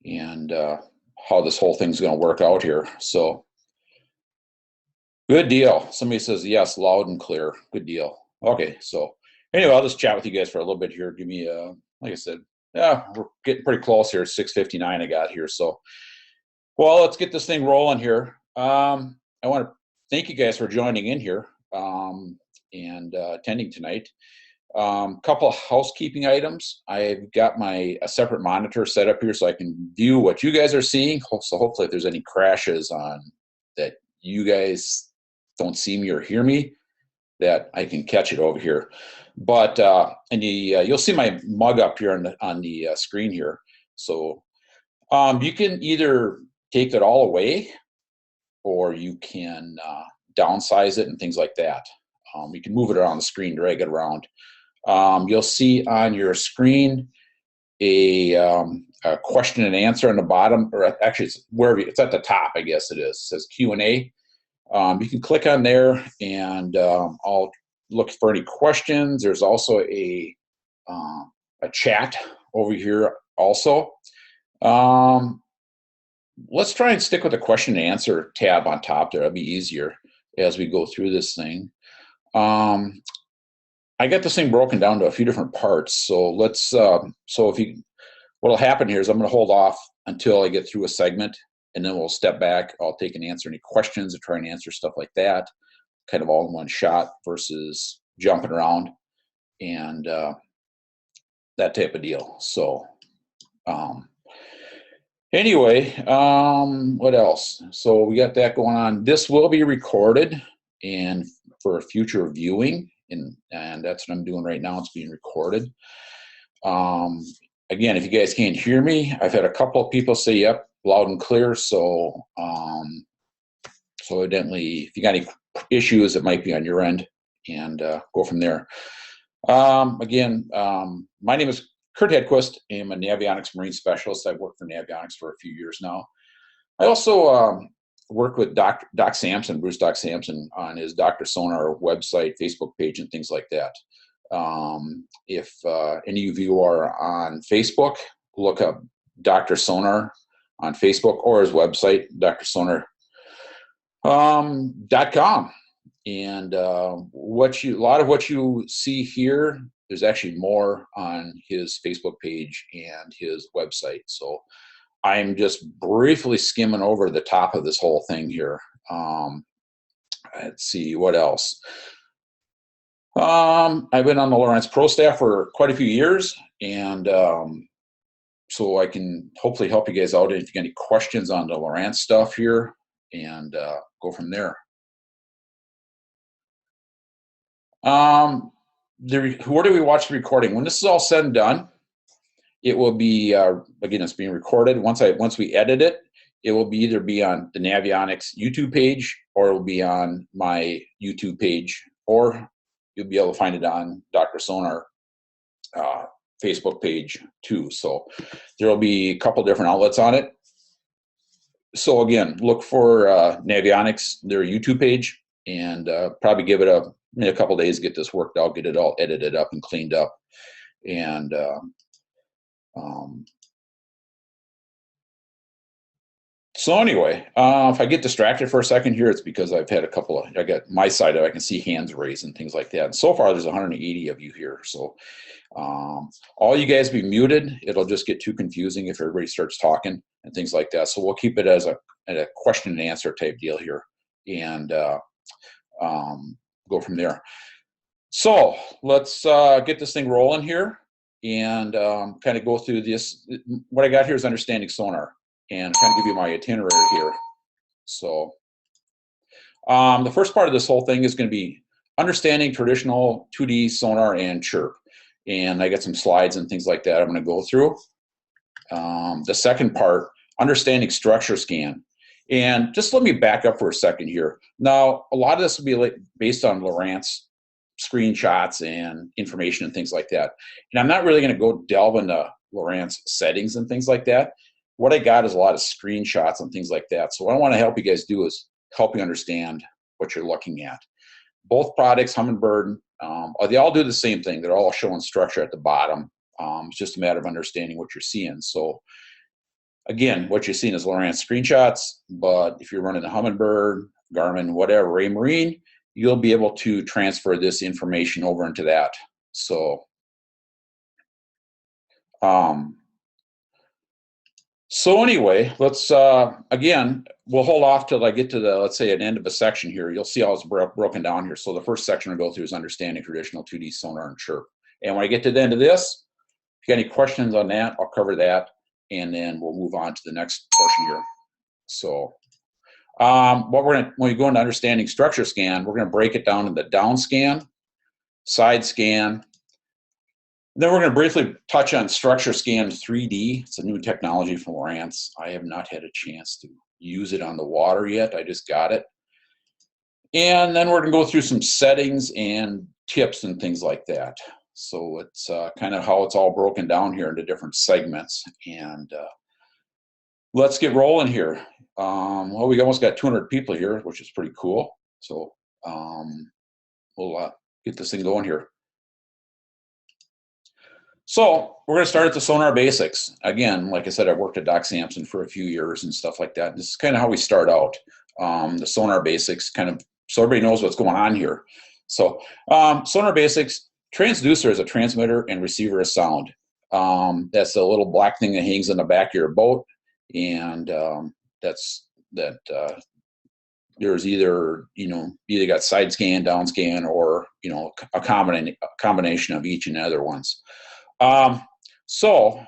and how this whole thing's going to work out here. So good deal. Somebody says yes, loud and clear. Good deal. Okay, so anyway, I'll just chat with you guys for a little bit here. Give me like I said, yeah, we're getting pretty close here. 6:59 I got here. So well, let's get this thing rolling here. I want to thank you guys for joining in here and attending tonight. Couple of housekeeping items. I've got a separate monitor set up here so I can view what you guys are seeing. So hopefully if there's any crashes on that you guys don't see me or hear me, that I can catch it over here. But and you'll see my mug up here on the screen here. So you can either take it all away, or you can downsize it and things like that. You can move it around the screen, drag it around. You'll see on your screen a question and answer on the bottom, or actually it's wherever it's at the top, I guess it is. It says Q&A. You can click on there, and I'll look for any questions. There's also a chat over here also. Let's try and stick with the question and answer tab on top there. That'll be easier as we go through this thing. I got this thing broken down to a few different parts. So let's, what'll happen here is I'm going to hold off until I get through a segment, and then we'll step back. I'll take and answer any questions and try and answer stuff like that, kind of all in one shot versus jumping around and that type of deal. So anyway, what else? So we got that going on. This will be recorded and for future viewing, and that's what I'm doing right now. It's being recorded. Again, if you guys can't hear me, I've had a couple of people say, yep, loud and clear. So, so evidently, if you got any issues, it might be on your end, and go from there. Again, my name is Kirt Hedquist. I'm a Navionics Marine Specialist. I've worked for Navionics for a few years now. I also work with Doc Sampson, Bruce Doc Sampson, on his Dr. Sonar website, Facebook page, and things like that. If any of you are on Facebook, look up Dr. Sonar on Facebook, or his website, drsonar.com. And a lot of what you see here, there's actually more on his Facebook page and his website. So I'm just briefly skimming over the top of this whole thing here. Let's see, what else? I've been on the Lowrance Pro staff for quite a few years, and so I can hopefully help you guys out if you got any questions on the Lowrance stuff here, and go from there. Where do we watch the recording? When this is all said and done, it will be, again, it's being recorded. Once we edit it, it will either be on the Navionics YouTube page, or it will be on my YouTube page, or you'll be able to find it on Dr. Sonar Facebook page too. So there will be a couple different outlets on it. So again, look for Navionics, their YouTube page, and probably give it a couple days to get this worked out, get it all edited up and cleaned up. And so anyway, if I get distracted for a second here, it's because I've had I got my side of it, I can see hands raised and things like that. And so far, there's 180 of you here. So all you guys be muted. It'll just get too confusing if everybody starts talking and things like that. So we'll keep it as a question and answer type deal here, and go from there. So let's get this thing rolling here, and kind of go through this. What I got here is understanding sonar, and kind of give you my itinerary here. So the first part of this whole thing is going to be understanding traditional 2D sonar and CHIRP. And I got some slides and things like that I'm going to go through. The second part, understanding structure scan. And just let me back up for a second here. Now, a lot of this will be based on Lowrance screenshots and information and things like that. And I'm not really going to go delve into Lowrance settings and things like that. What I got is a lot of screenshots and things like that. So what I want to help you guys do is help you understand what you're looking at. Both products, Humminbird, they all do the same thing. They're all showing structure at the bottom. It's just a matter of understanding what you're seeing. So Again, what you're seeing is Lowrance screenshots, but if you're running a Humminbird, Garmin, whatever, Raymarine, you'll be able to transfer this information over into that. So, anyway, let's, again, we'll hold off till I get to the, let's say, an end of a section here. You'll see how it's broken down here. So the first section I'll go through is understanding traditional 2D sonar and CHIRP. And when I get to the end of this, if you got any questions on that, I'll cover that, and then we'll move on to the next portion here. So, when we go into understanding structure scan, we're going to break it down into DownScan, SideScan. Then we're going to briefly touch on structure scan 3D. It's a new technology from Lowrance. I have not had a chance to use it on the water yet. I just got it. And then we're going to go through some settings and tips and things like that. So it's kind of how it's all broken down here into different segments. And let's get rolling here. Well, we almost got 200 people here, which is pretty cool. So we'll get this thing going here. So we're going to start at the Sonar Basics. Again, like I said, I've worked at Doc Sampson for a few years and stuff like that. This is kind of how we start out. The Sonar Basics, kind of, so everybody knows what's going on here. So Sonar Basics, transducer is a transmitter and receiver of sound. That's a little black thing that hangs in the back of your boat, and there's either, either got SideScan, DownScan, or, a combination of each and the other ones. So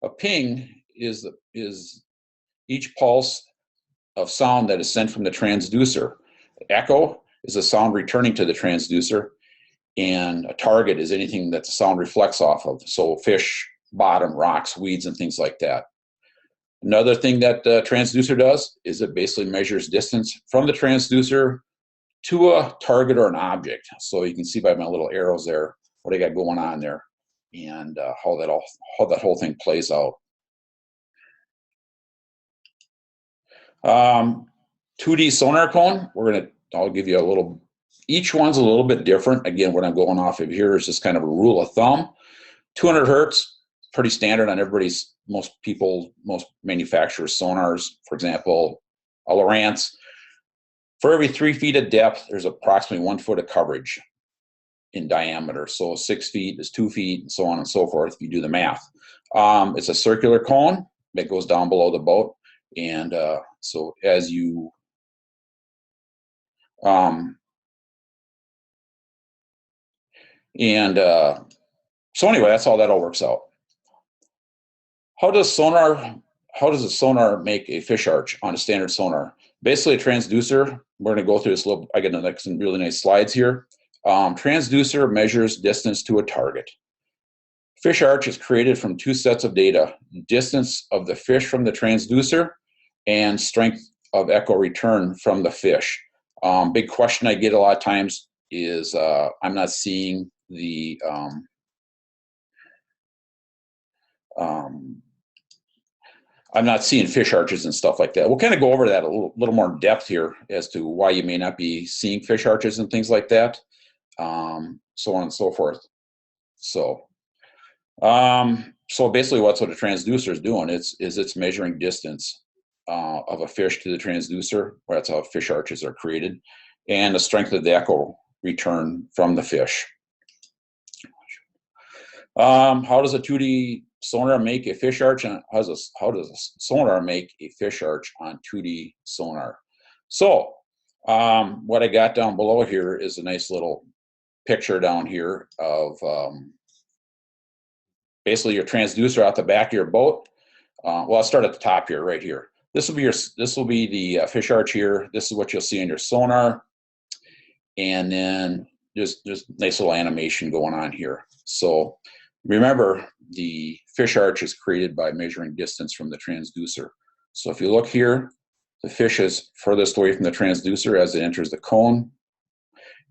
a ping is each pulse of sound that is sent from the transducer. Echo is a sound returning to the transducer, and a target is anything that the sound reflects off of. So fish, bottom, rocks, weeds, and things like that. Another thing that the transducer does is it basically measures distance from the transducer to a target or an object. So you can see by my little arrows there what I got going on there, and how that whole thing plays out. 2D sonar cone. I'll give you a little. Each one's a little bit different. Again, what I'm going off of here is just kind of a rule of thumb. 200 hertz, pretty standard on most manufacturers' sonars. For example, a Lowrance. For every 3 feet of depth, there's approximately 1 foot of coverage in diameter. So 6 feet is 2 feet, and so on and so forth, if you do the math. It's a circular cone that goes down below the boat. And so as you, so anyway, that's how that all works out. How does a sonar make a fish arch on a standard sonar? Basically a transducer, we're gonna go through this little, I got some really nice slides here. Transducer measures distance to a target. Fish arch is created from 2 sets of data: distance of the fish from the transducer and strength of echo return from the fish. Big question I get a lot of times is I'm not seeing the I'm not seeing fish arches and stuff like that. We'll kind of go over that a little more in depth here as to why you may not be seeing fish arches and things like that, so on and so forth. So, so basically, what a transducer is doing it's measuring distance of a fish to the transducer. That's how fish arches are created, and the strength of the echo return from the fish. How does a 2D sonar make a fish arch? How does a sonar make a fish arch on 2D sonar? So what I got down below here is a nice little picture down here of basically your transducer out the back of your boat. Well, I'll start at the top here, right here. This will be the fish arch here. This is what you'll see in your sonar, and then just nice little animation going on here. So remember, the fish arch is created by measuring distance from the transducer. So if you look here, the fish is furthest away from the transducer as it enters the cone,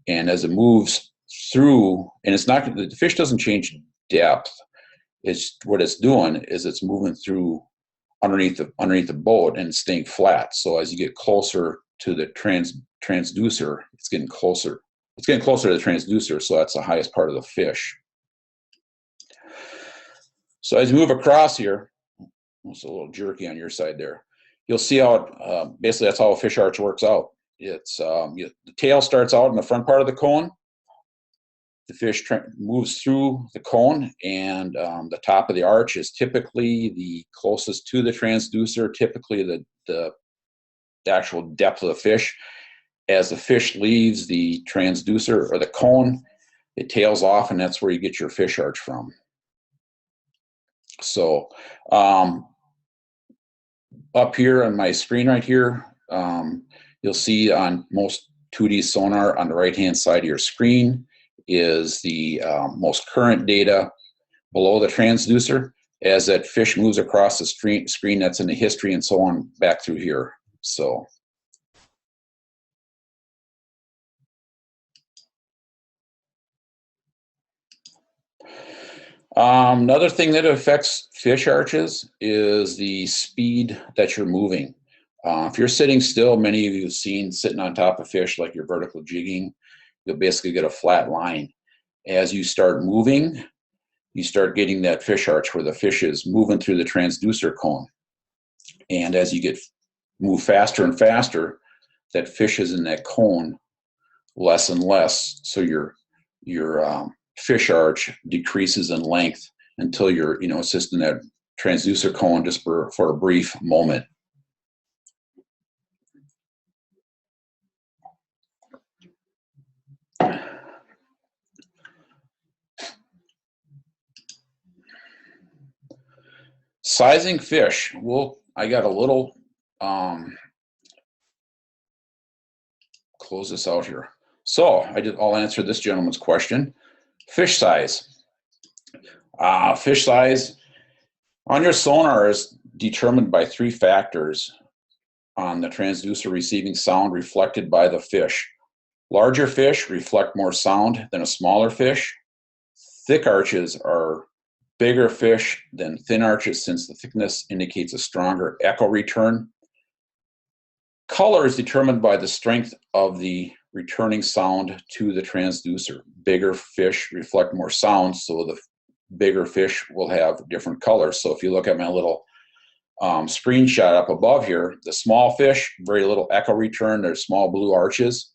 and as it moves through, and the fish doesn't change depth. What it's doing is it's moving through underneath the boat and staying flat. So as you get closer to the transducer, it's getting closer. It's getting closer to the transducer, so that's the highest part of the fish. So as you move across here, It's a little jerky on your side there. You'll see how basically that's how a fish arch works out. It's the tail starts out in the front part of the cone. The fish moves through the cone, and the top of the arch is typically the closest to the transducer, typically the actual depth of the fish. As the fish leaves the transducer or the cone, it tails off, and that's where you get your fish arch from. So up here on my screen right here, you'll see on most 2D sonar on the right-hand side of your screen is the most current data below the transducer. As that fish moves across the screen, that's in the history and so on back through here. So another thing that affects fish arches is the speed that you're moving. If you're sitting still, many of you have seen sitting on top of fish like you're vertical jigging, you'll basically get a flat line. As you start moving, you start getting that fish arch where the fish is moving through the transducer cone. And as you move faster and faster, that fish is in that cone less and less. So your fish arch decreases in length until you're, it's just in that transducer cone just for a brief moment. Sizing fish. Well, I got a little, close this out here. So I'll answer this gentleman's question. Fish size. Fish size on your sonar is determined by 3 factors on the transducer receiving sound reflected by the fish. Larger fish reflect more sound than a smaller fish. Thick arches are bigger fish than thin arches since the thickness indicates a stronger echo return. Color is determined by the strength of the returning sound to the transducer. Bigger fish reflect more sound, so the bigger fish will have different colors. So if you look at my little screenshot up above here, the small fish, very little echo return, there's small blue arches.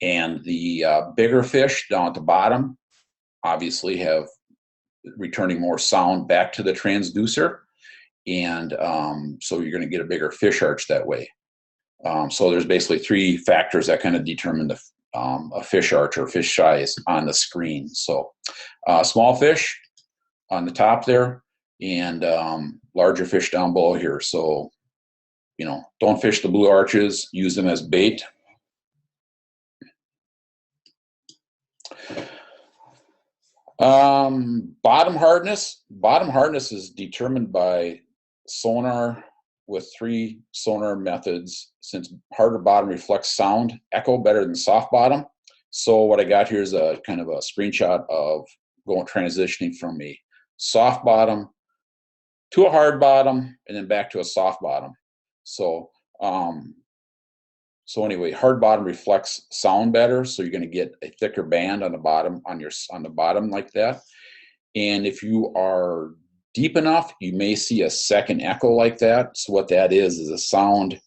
And the bigger fish down at the bottom obviously have returning more sound back to the transducer. And so you're going to get a bigger fish arch that way. So there's basically 3 factors that kind of determine a fish arch or fish size on the screen. So small fish on the top there, and larger fish down below here. So, don't fish the blue arches, use them as bait. Bottom hardness. Bottom hardness is determined by sonar with 3 sonar methods. Since harder bottom reflects sound, echo better than soft bottom. So what I got here is a kind of a screenshot of transitioning from a soft bottom to a hard bottom and then back to a soft bottom. So anyway, hard bottom reflects sound better, so you're going to get a thicker band on the bottom on the bottom like that. And if you are deep enough, you may see a second echo like that. So what that is a sound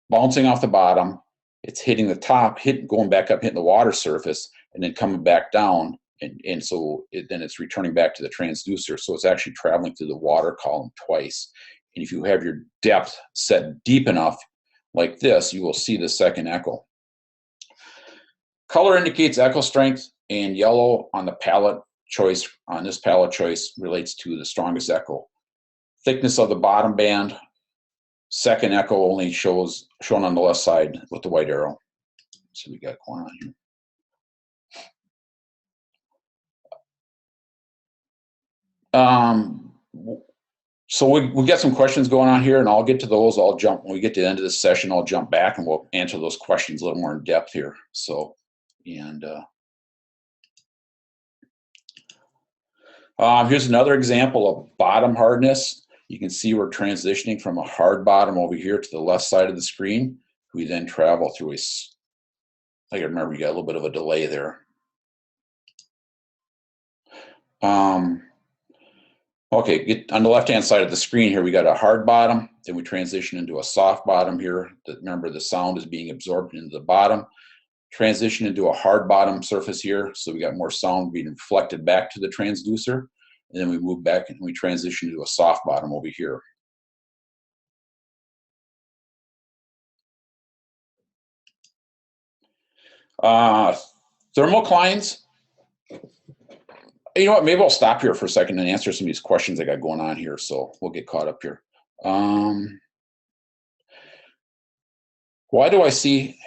bouncing off the bottom. It's hitting the top, going back up, hitting the water surface, and then coming back down. And so then it's returning back to the transducer. So it's actually traveling through the water column twice. And if you have your depth set deep enough like this, you will see the second echo. Color indicates echo strength, and yellow on the palette choice, on this palette choice, relates to the strongest echo. Thickness of the bottom band, second echo only shown on the left side with the white arrow. So we got going on here. So we got some questions going on here, and I'll get to those. When we get to the end of this session, I'll jump back and we'll answer those questions a little more in depth here. So, and here's another example of bottom hardness. You can see we're transitioning from a hard bottom over here to the left side of the screen. We then travel through I remember you got a little bit of a delay there. Okay, on the left-hand side of the screen here, we got a hard bottom, then we transition into a soft bottom here. Remember, the sound is being absorbed into the bottom. Transition into a hard bottom surface here, so we got more sound being reflected back to the transducer. And then we move back and we transition to a soft bottom over here. Thermoclines. You know what, maybe I'll stop here for a second and answer some of these questions I got going on here, so we'll get caught up here. Why do I see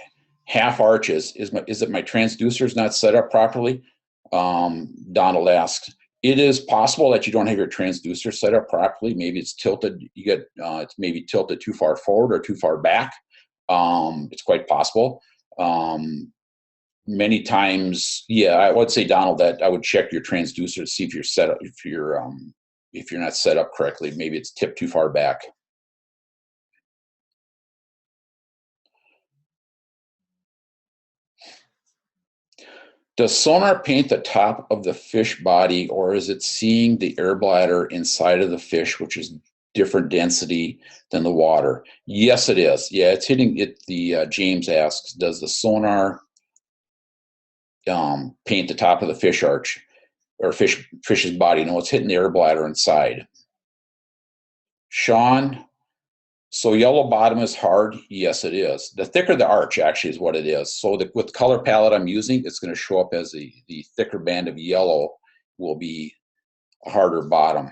half arches? Is it my transducer is not set up properly? Donald asks. It is possible that you don't have your transducer set up properly. Maybe it's tilted. You get it's maybe tilted too far forward or too far back. It's quite possible. Many times, yeah, I would say, Donald, that I would check your transducer to see if you're set up. If you're not set up correctly, maybe it's tipped too far back. Does sonar paint the top of the fish body, or is it seeing the air bladder inside of the fish, which is different density than the water? Yes, it is. Yeah, it's hitting it. James asks, does the sonar paint the top of the fish arch or fish's body? No, it's hitting the air bladder inside. Sean, so yellow bottom is hard? Yes, it is. The thicker the arch actually is what it is. So with the color palette I'm using, it's going to show up as the thicker band of yellow will be a harder bottom.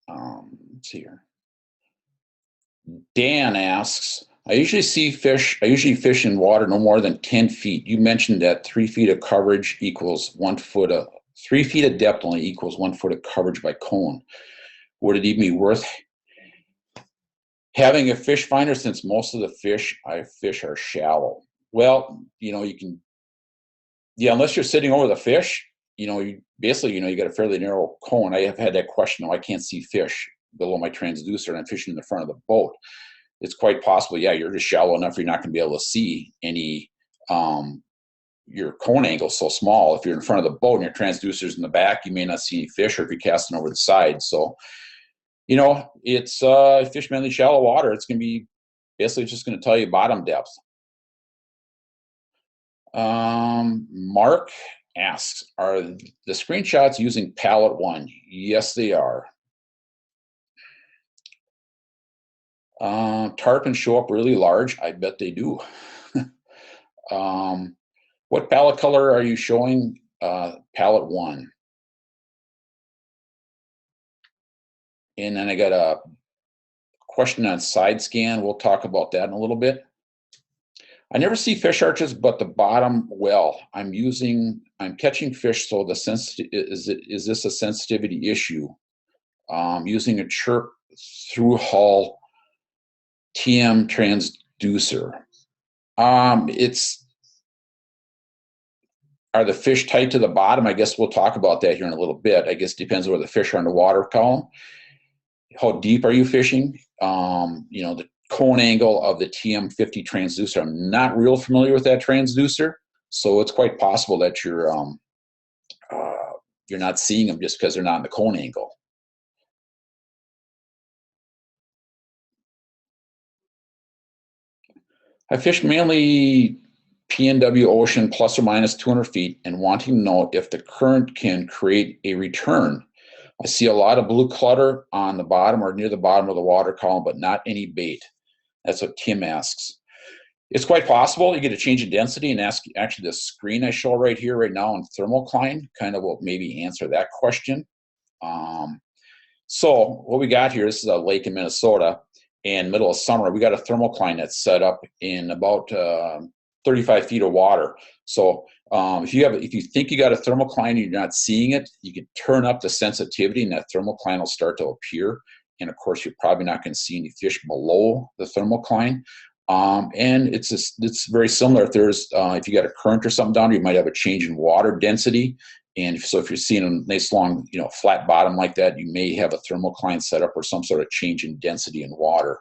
Let's see here. Dan asks, I usually fish in water no more than 10 feet. You mentioned that 3 feet of coverage equals 1 foot of 3 feet of depth only equals 1 foot of coverage by cone. Would it even be worth having a fish finder since most of the fish I fish are shallow? Well, you can, yeah, unless you're sitting over the fish, you basically, you got a fairly narrow cone. I have had that question, I can't see fish below my transducer and I'm fishing in the front of the boat. It's quite possible, yeah, you're just shallow enough you're not going to be able to see any, your cone angle is so small. If you're in front of the boat and your transducer's in the back, you may not see any fish, or if you're casting over the side. So, it's fish mainly shallow water. It's going to be basically just going to tell you bottom depth. Mark asks, are the screenshots using palette 1? Yes, they are. Tarpon show up really large. I bet they do. What palette color are you showing? Palette 1. And then I got a question on SideScan. We'll talk about that in a little bit. I never see fish arches, but the bottom well. I'm catching fish, so is this a sensitivity issue? Using a CHIRP through hull TM transducer. Are the fish tight to the bottom? I guess we'll talk about that here in a little bit. I guess it depends on where the fish are in the water column. How deep are you fishing? The cone angle of the TM50 transducer. I'm not real familiar with that transducer, so it's quite possible that you're not seeing them just because they're not in the cone angle. I fish mainly PNW ocean plus or minus 200 feet and wanting to know if the current can create a return. I see a lot of blue clutter on the bottom or near the bottom of the water column, but not any bait. That's what Tim asks. It's quite possible. You get a change in density, and actually the screen I show right here, right now on thermocline kind of will maybe answer that question. So what we got here, this is a lake in Minnesota, and middle of summer, we got a thermocline that's set up in about 35 feet of water. So if you think you got a thermocline and you're not seeing it, you can turn up the sensitivity and that thermocline will start to appear. And of course, you're probably not going to see any fish below the thermocline. And it's very similar. If you got a current or something down, you might have a change in water density. And so if you're seeing a nice long, flat bottom like that, you may have a thermocline set up or some sort of change in density in water.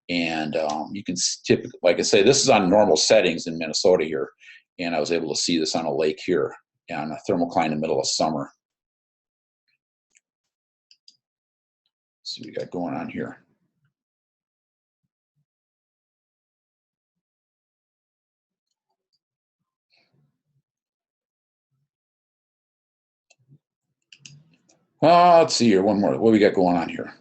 And you can typically, like I say, this is on normal settings in Minnesota here, and I was able to see this on a lake here. on a thermocline in the middle of summer. Let's see what we got going on here. Let's see here, one more. What we got going on here?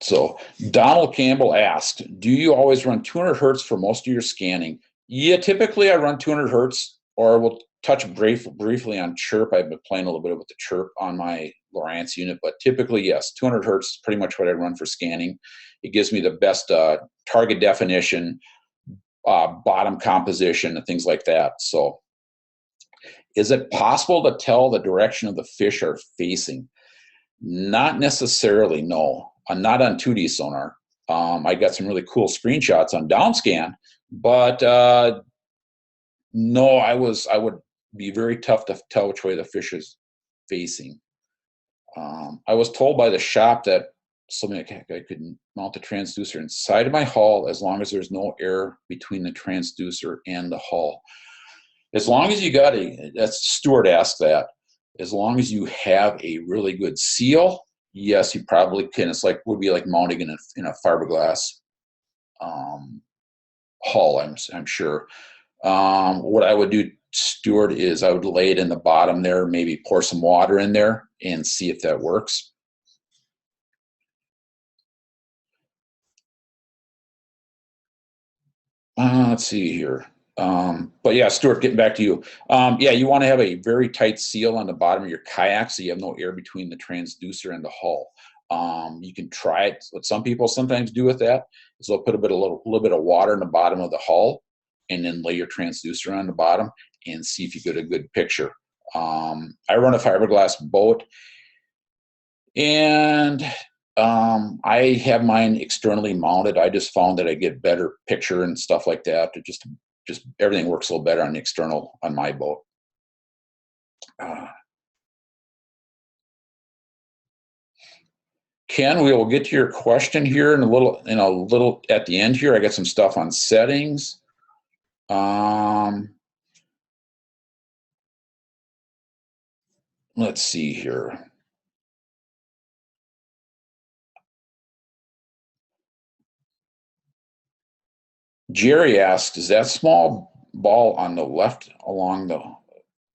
So Donald Campbell asked, do you always run 200 hertz for most of your scanning? Yeah, typically I run 200 hertz, or we'll touch briefly on CHIRP. I've been playing a little bit with the CHIRP on my Lowrance unit, but typically, yes, 200 hertz is pretty much what I run for scanning. It gives me the best target definition, bottom composition, and things like that. So is it possible to tell the direction of the fish are facing? Not necessarily, no. Not on 2D sonar. I got some really cool screenshots on DownScan, but no, I would be very tough to tell which way the fish is facing. I was told by the shop that something like I could mount the transducer inside of my hull as long as there's no air between the transducer and the hull. As long as you got that's Stuart asked that, as long as you have a really good seal, yes, you probably can. It's like, would be like mounting in a fiberglass hull, I'm sure. What I would do, Stuart, is I would lay it in the bottom there, maybe pour some water in there and see if that works. Let's see here. But yeah, Stuart, getting back to you. Yeah, you want to have a very tight seal on the bottom of your kayak so you have no air between the transducer and the hull. You can try it. What some people sometimes do with that is they'll put a little bit of water in the bottom of the hull and then lay your transducer on the bottom and see if you get a good picture. I run a fiberglass boat, and I have mine externally mounted. I just found that I get better picture and stuff like that. It just everything works a little better on the external on my boat. Ken, we will get to your question here in a little at the end here. I got some stuff on settings. Let's see here. Jerry asks, is that small ball on the left along the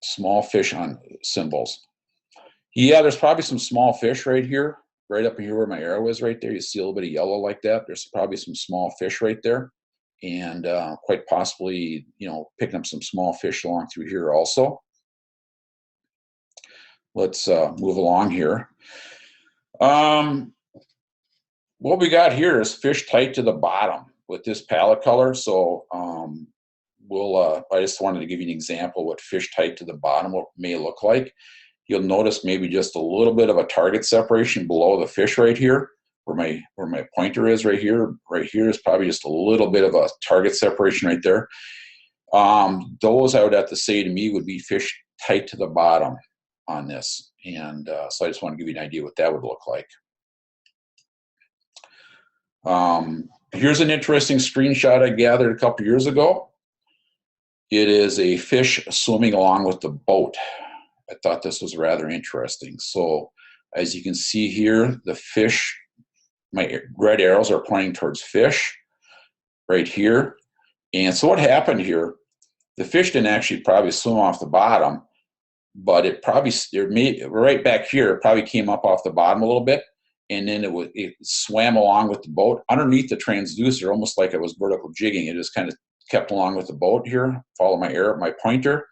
small fish on symbols? Yeah, there's probably some small fish right here, right up here where my arrow is right there. You see a little bit of yellow like that. There's probably some small fish right there. And quite possibly, picking up some small fish along through here also. Let's move along here. What we got here is fish tight to the bottom with this palette color. So I just wanted to give you an example of what fish tight to the bottom may look like. You'll notice maybe just a little bit of a target separation below the fish right here, where my pointer is right here. Right here is probably just a little bit of a target separation right there. Those I would have to say to me would be fish tight to the bottom on this. And so I just want to give you an idea what that would look like. Here's an interesting screenshot I gathered a couple years ago. It is a fish swimming along with the boat. I thought this was rather interesting. So as you can see here, the fish, my red arrows are pointing towards fish right here. And so what happened here, the fish didn't actually probably swim off the bottom, but it right back here, it probably came up off the bottom a little bit. And then it swam along with the boat underneath the transducer, almost like it was vertical jigging. It just kind of kept along with the boat here, follow my arrow, my pointer.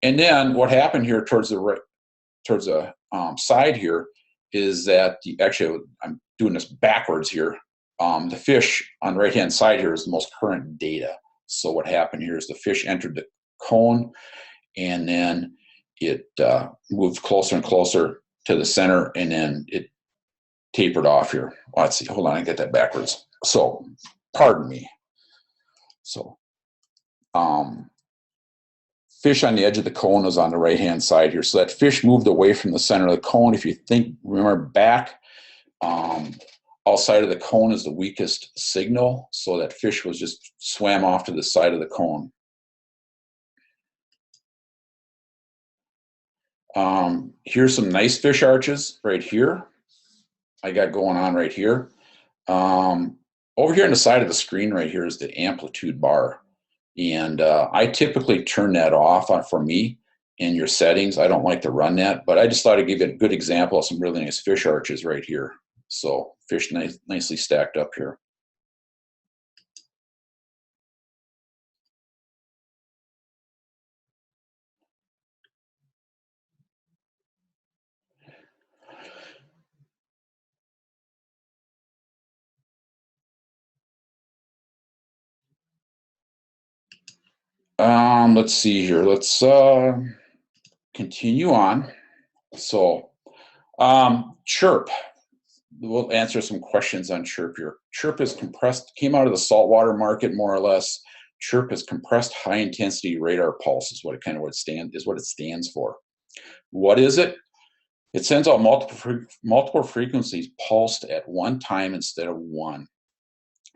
And then what happened here towards the side here is that actually I'm doing this backwards here. The fish on the right-hand side here is the most current data. So what happened here is the fish entered the cone, and then it moved closer and closer to the center, and then it tapered off here. Let's see, hold on, I get that backwards. So, pardon me. So, fish on the edge of the cone is on the right-hand side here. So that fish moved away from the center of the cone. If you remember back, outside of the cone is the weakest signal, so that fish was just swam off to the side of the cone. Here's some nice fish arches right here. I got going on right here. Over here on the side of the screen right here is the amplitude bar. And I typically turn that off for me in your settings. I don't like to run that, but I just thought I'd give you a good example of some really nice fish arches right here. So fish nicely stacked up here. Let's see here. Let's continue on. So CHIRP. We'll answer some questions on CHIRP here. CHIRP is compressed, came out of the saltwater market more or less. CHIRP is compressed high intensity radar pulse is what it stands for. What is it? It sends out multiple frequencies pulsed at one time instead of one.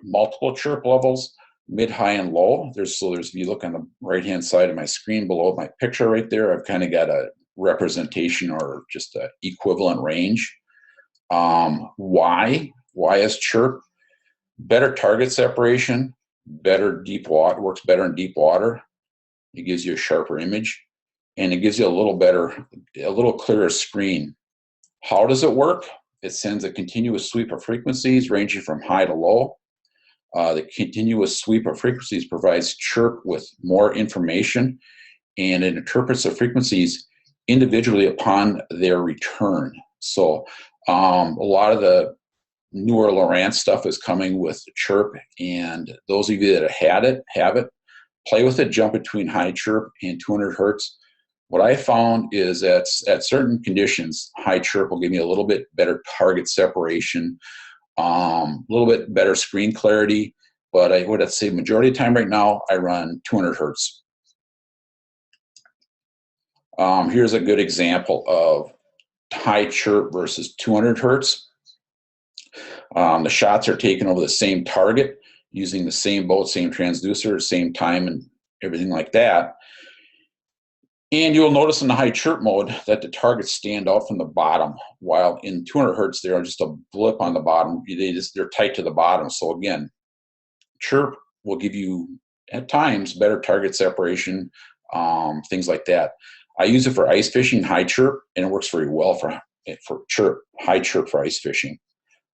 Multiple CHIRP levels, mid, high, and low. There's if you look on the right-hand side of my screen below my picture right there, I've kind of got a representation or just an equivalent range. Why is CHIRP? Better target separation, better deep water, works better in deep water. It gives you a sharper image, and it gives you a little clearer screen. How does it work? It sends a continuous sweep of frequencies ranging from high to low. The continuous sweep of frequencies provides CHIRP with more information, and it interprets the frequencies individually upon their return. So a lot of the newer Lowrance stuff is coming with CHIRP, and those of you that have it, play with it, jump between high CHIRP and 200 hertz. What I found is that at certain conditions, high CHIRP will give me a little bit better target separation, a little bit better screen clarity, but I would say majority of the time right now, I run 200 hertz. Here's a good example of high CHIRP versus 200 hertz. The shots are taken over the same target using the same boat, same transducer, same time, and everything like that. And you'll notice in the high CHIRP mode that the targets stand out from the bottom, while in 200 hertz they're just a blip on the bottom. They're tight to the bottom. So again, CHIRP will give you at times better target separation, things like that. I use it for ice fishing, high CHIRP, and it works very well for CHIRP, high CHIRP for ice fishing.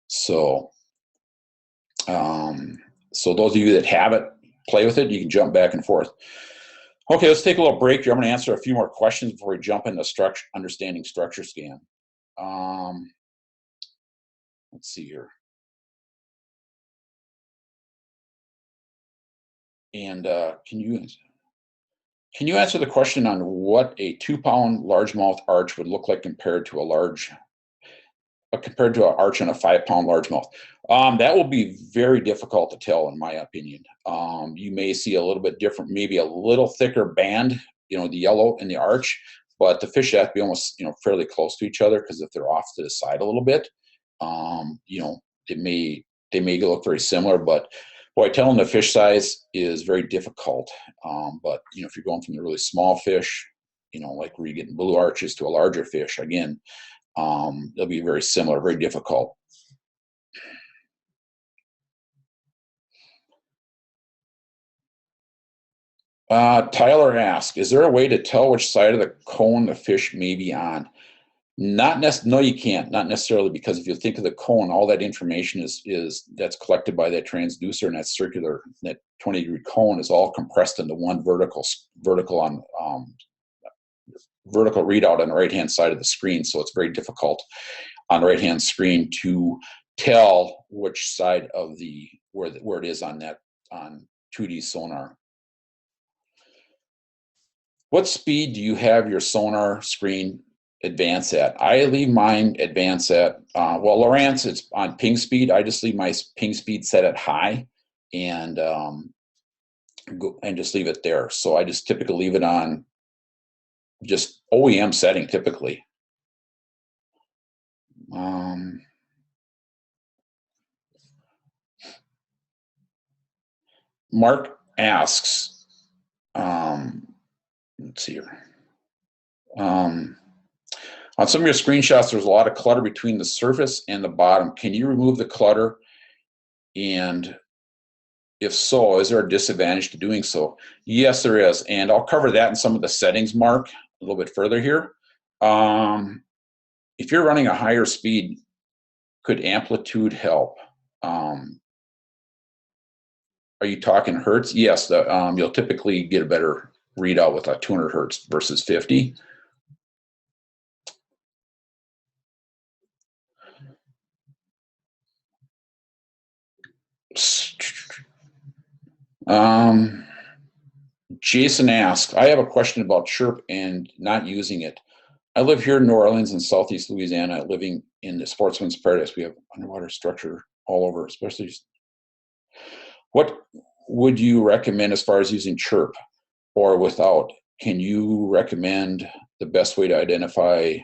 So, so those of you that have it, play with it. You can jump back and forth. Okay, let's take a little break here. I'm going to answer a few more questions before we jump into understanding structure scan. Let's see here. And can you answer the question on what a 2-pound largemouth arch would look like compared to an arch on a 5-pound largemouth? That will be very difficult to tell, in my opinion. You may see a little bit different, maybe a little thicker band, the yellow in the arch, but the fish have to be almost, fairly close to each other, because if they're off to the side a little bit, they may look very similar. But boy, telling the fish size is very difficult. But if you're going from the really small fish, like where you're getting blue arches, to a larger fish, again, they'll be very similar, very difficult. Tyler asks, is there a way to tell which side of the cone the fish may be on? No, you can't. Not necessarily, because if you think of the cone, all that information that's collected by that transducer, and that 20-degree cone is all compressed into one vertical readout on the right-hand side of the screen. So it's very difficult on the right-hand screen to tell which side of where it is on 2D sonar. What speed do you have your sonar screen advance at? I leave mine advance at, Lowrance, it's on ping speed. I just leave my ping speed set at high, and just leave it there. So I just typically leave it on just OEM setting typically. Mark asks, let's see here. On some of your screenshots, there's a lot of clutter between the surface and the bottom. Can you remove the clutter? And if so, is there a disadvantage to doing so? Yes, there is. And I'll cover that in some of the settings, Mark, a little bit further here. If you're running a higher speed, could amplitude help? Are you talking hertz? Yes, you'll typically get a better readout with a 200 hertz versus 50. Jason asks, I have a question about CHIRP and not using it. I live here in New Orleans in Southeast Louisiana, living in the sportsman's paradise. We have underwater structure all over, especially. What would you recommend as far as using CHIRP or without? Can you recommend the best way to identify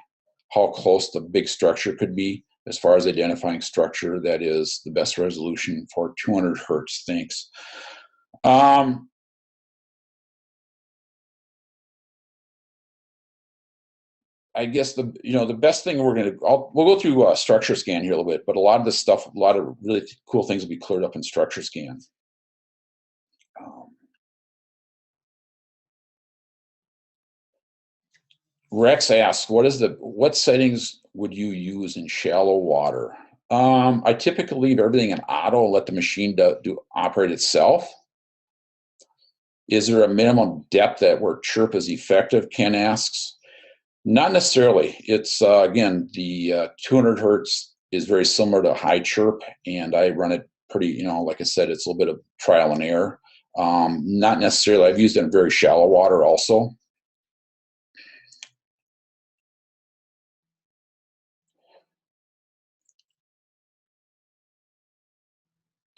how close the big structure could be as far as identifying structure that is the best resolution for 200 hertz? Thanks. I guess the best thing we'll go through structure scan here a little bit, but a lot of this stuff, a lot of really cool things will be cleared up in structure scan. Rex asks, what settings would you use in shallow water? I typically leave everything in auto and let the machine operate itself. Is there a minimum depth where CHIRP is effective? Ken asks. Not necessarily. It's again, the 200 hertz is very similar to high CHIRP, and I run it pretty, like I said, it's a little bit of trial and error. Not necessarily. I've used it in very shallow water also.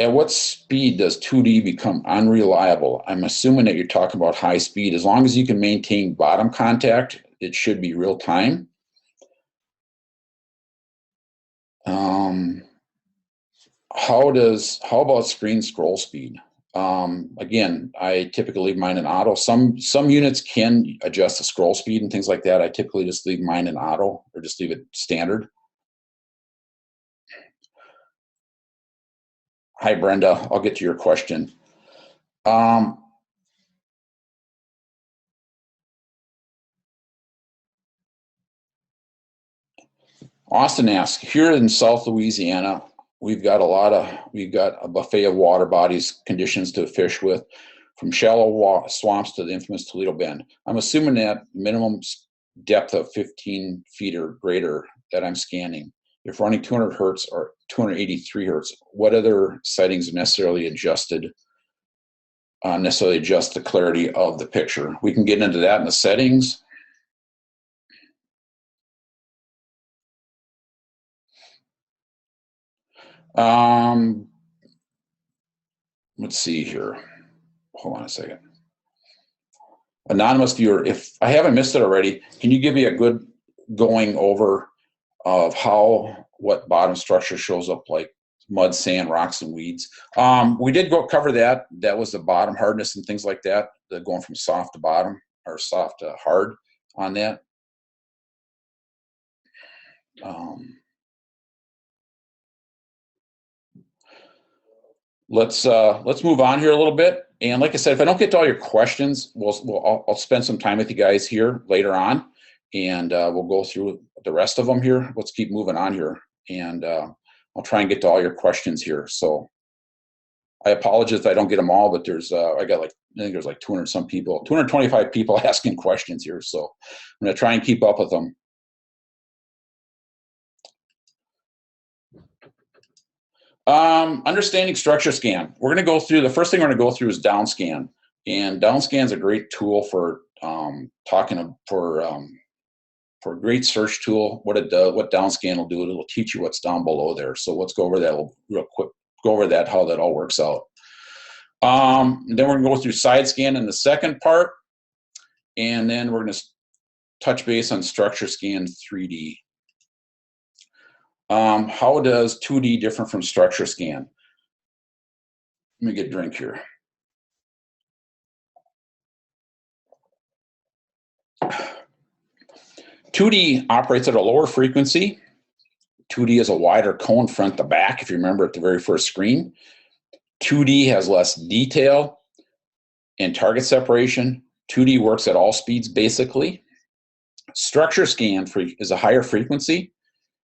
At what speed does 2D become unreliable? I'm assuming that you're talking about high speed. As long as you can maintain bottom contact, it should be real time. How about screen scroll speed? Again, I typically leave mine in auto. Some units can adjust the scroll speed and things like that. I typically just leave mine in auto or just leave it standard. Hi, Brenda. I'll get to your question. Austin asks, here in South Louisiana, we've got a buffet of water bodies, conditions to fish with, from shallow swamps to the infamous Toledo Bend. I'm assuming that minimum depth of 15 feet or greater that I'm scanning. If running 200 hertz or 283 hertz, what other settings necessarily adjust the clarity of the picture? We can get into that in the settings. Let's see here. Hold on a second. Anonymous viewer, if I haven't missed it already, can you give me a good going over of what bottom structure shows up like mud, sand, rocks, and weeds? We did cover that. That was the bottom hardness and things like that. Going from soft to bottom or soft to hard on that. Let's move on here a little bit. And like I said, if I don't get to all your questions, I'll spend some time with you guys here later on, and we'll go through the rest of them here. Let's keep moving on here, and I'll try and get to all your questions here. So I apologize if I don't get them all, but there's I think there's like 200 some people, 225 people asking questions here. So I'm going to try and keep up with them. Understanding structure scan. We're going to go through, the first thing we're going to go through is DownScan. And DownScan is a great tool for for a great search tool. What DownScan will do, it'll teach you what's down below there. So let's go over that real quick, how that all works out. Then we're going to go through SideScan in the second part. And then we're going to touch base on structure scan 3D. How does 2D different from structure scan? Let me get a drink here. 2D operates at a lower frequency. 2D is a wider cone front to back, if you remember at the very first screen. 2D has less detail and target separation. 2D works at all speeds, basically. Structure scan is a higher frequency.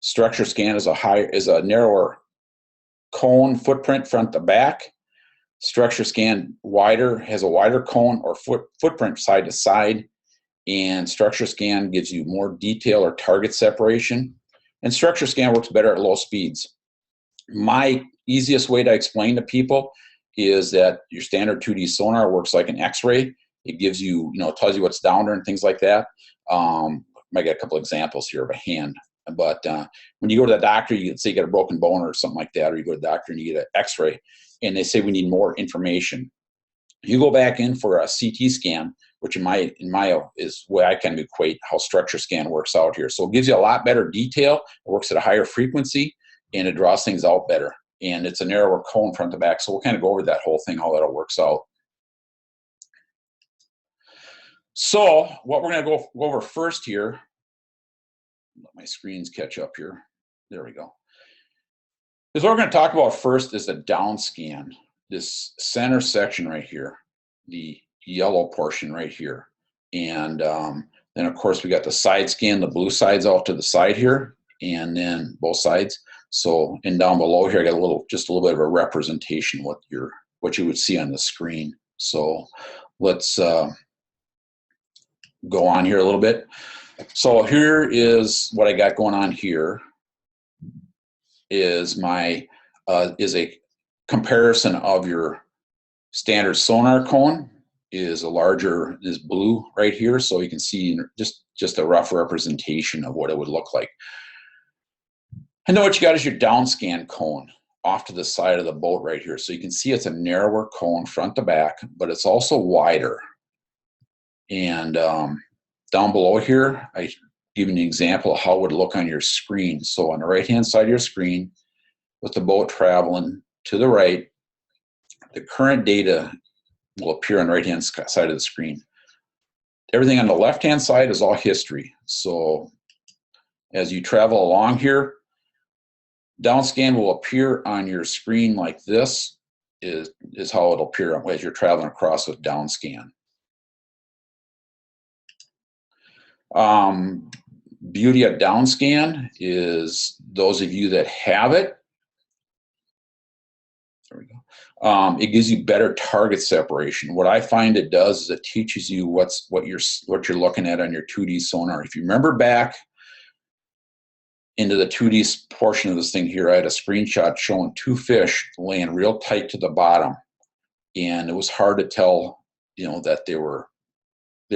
Structure scan is a narrower cone footprint front to back. Structure scan has a wider cone or footprint side to side. And structure scan gives you more detail or target separation. And structure scan works better at low speeds. My easiest way to explain to people is that your standard 2D sonar works like an X-ray. It gives you, tells you what's down there and things like that. I got a couple examples here of a hand. But when you go to the doctor, you say you got a broken bone or something like that, or you go to the doctor and you get an X-ray, and they say we need more information. You go back in for a CT scan, which in my is the way I kind of equate how structure scan works out here. So it gives you a lot better detail. It works at a higher frequency, and it draws things out better. And it's a narrower cone front to back. So we'll kind of go over that whole thing, how that all works out. So what we're going to go over first here, let my screens catch up here. There we go. Is what we're going to talk about first is the down scan, this center section right here, the yellow portion right here. And then of course we got the side scan, the blue sides out to the side here, and then both sides. So, and down below here I got just a little bit of a representation what you would see on the screen. So let's go on here a little bit. So here is what I got going on here is a comparison of your standard sonar cone is blue right here. So you can see just a rough representation of what it would look like. And then what you got is your DownScan cone off to the side of the boat right here. So you can see it's a narrower cone front to back, but it's also wider. And down below here, I give you an example of how it would look on your screen. So on the right-hand side of your screen, with the boat traveling to the right, the current data will appear on the right-hand side of the screen. Everything on the left-hand side is all history. So as you travel along here, DownScan will appear on your screen like this, is how it'll appear as you're traveling across with DownScan. Beauty of DownScan is those of you that have it, there we go. It gives you better target separation. What I find it does is it teaches you what you're looking at on your 2D sonar. If you remember back into the 2D portion of this thing here, I had a screenshot showing two fish laying real tight to the bottom, and it was hard to tell, that they were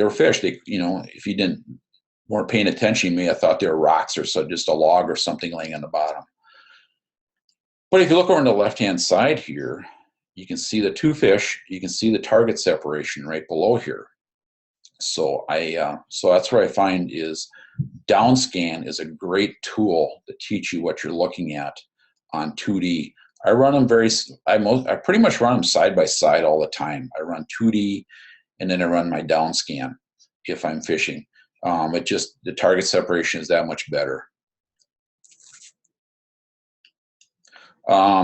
fish. If you weren't paying attention, you may have thought they were rocks or just a log or something laying on the bottom. But if you look over on the left-hand side here, you can see the two fish. You can see the target separation right below here. So that's where I find is DownScan is a great tool to teach you what you're looking at on 2D. I run them I pretty much run them side by side all the time. I run 2D and then I run my DownScan if I'm fishing. The target separation is that much better.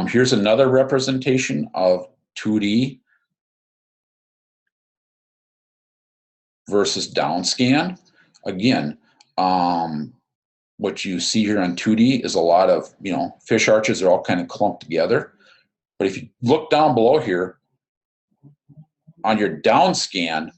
Here's another representation of 2D versus DownScan. Again, what you see here on 2D is a lot of, fish arches are all kind of clumped together. But if you look down below here, on your DownScan,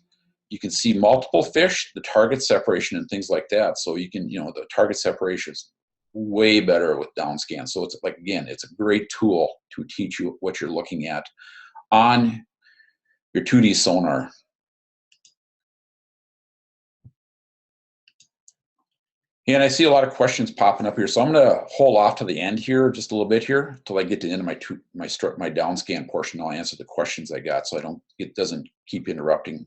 you can see multiple fish, the target separation and things like that. So you can, the target separation is way better with DownScan. So it's like, again, it's a great tool to teach you what you're looking at on your 2D sonar. And I see a lot of questions popping up here, so I'm going to hold off to the end here, just a little bit here, until I get to the end of my DownScan portion. I'll answer the questions I got, so it doesn't keep interrupting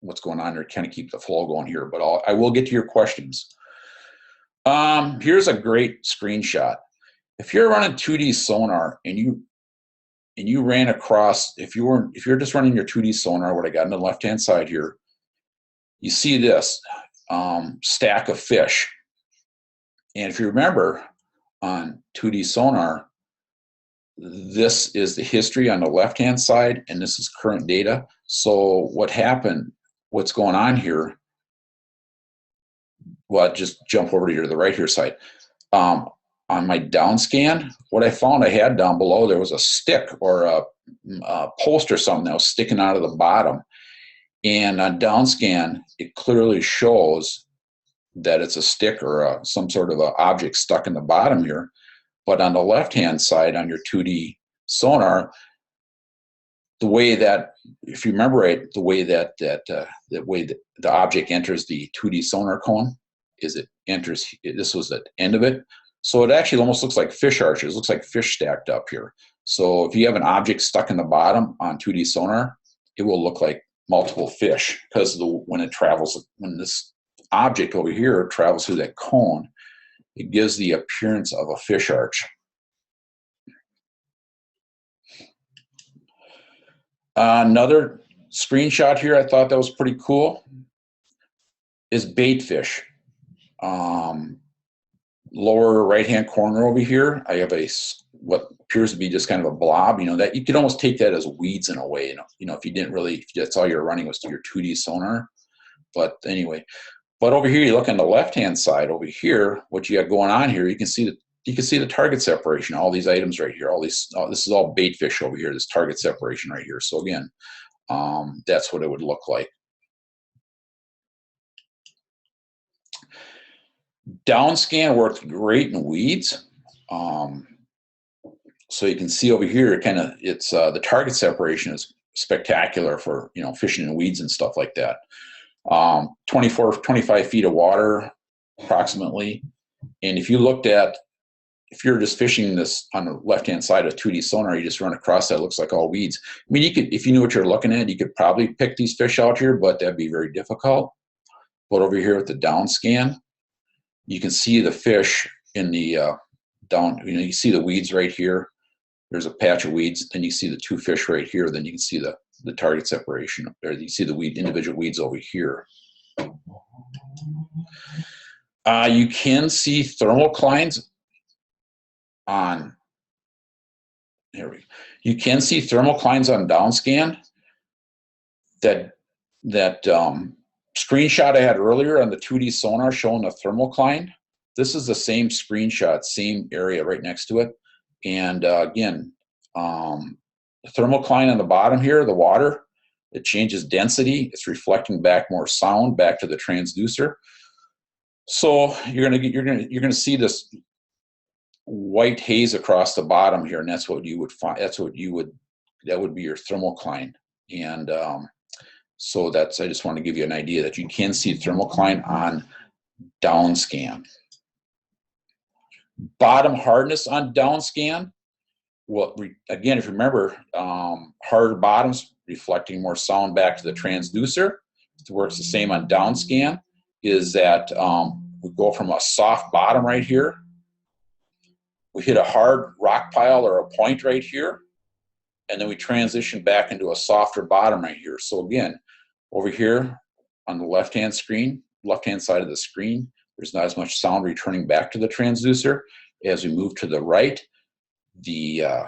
what's going on, or kind of keep the flow going here. But I will get to your questions. Here's a great screenshot. If you're running 2D sonar and you ran across, if you're just running your 2D sonar, what I got on the left-hand side here, you see this. stack of fish. And if you remember on 2D sonar, this is the history on the left-hand side, and this is current data. So what happened, what's going on here, well, just jump over to the right here side. On my DownScan, what I found I had down below, there was a stick or a post or something that was sticking out of the bottom. And on DownScan, it clearly shows that it's a stick or some sort of an object stuck in the bottom here. But on the left-hand side, on your 2D sonar, the way that, if you remember right, the way that the object enters the 2D sonar cone is it enters, this was the end of it. So it actually almost looks like fish arches, looks like fish stacked up here. So if you have an object stuck in the bottom on 2D sonar, it will look like multiple fish, because when it travels, when this object over here travels through that cone, it gives the appearance of a fish arch. Another screenshot here I thought that was pretty cool is bait fish. Lower right-hand corner over here, I have what appears to be just kind of a blob. You know, that you could almost take that as weeds in a way. You know, if you didn't really, if that's all you're running was your 2D sonar. But anyway, but over here, you look on the left-hand side over here, what you got going on here, you can see the target separation. All these items right here, this is all bait fish over here. This target separation right here. So again, that's what it would look like. DownScan worked great in weeds. So you can see over here, it's the target separation is spectacular for, you know, fishing in weeds and stuff like that. 25 feet of water approximately. And if you're just fishing this on the left-hand side of 2D sonar, you just run across that, it looks like all weeds. I mean, you could, if you knew what you're looking at, you could probably pick these fish out here, but that'd be very difficult. But over here with the DownScan, you can see the fish in the you see the weeds right here. There's a patch of weeds, then you see the two fish right here, then you can see the target separation, or you see the individual weeds over here. You can see thermoclines on, here we go. You can see thermoclines on DownScan. That screenshot I had earlier on the 2D sonar showing a thermocline, this is the same screenshot, same area right next to it. And again, the thermocline on the bottom here, the water, it changes density. It's reflecting back more sound back to the transducer. So you're gonna see this white haze across the bottom here, and that's what you would find. That would be your thermocline. And so I just want to give you an idea that you can see thermocline on DownScan. Bottom hardness on DownScan. Well, again, if you remember, harder bottoms reflecting more sound back to the transducer. It works the same on DownScan. Is that we go from a soft bottom right here. We hit a hard rock pile or a point right here, and then we transition back into a softer bottom right here. So again, over here on the left-hand side of the screen, there's not as much sound returning back to the transducer. As we move to the right, you're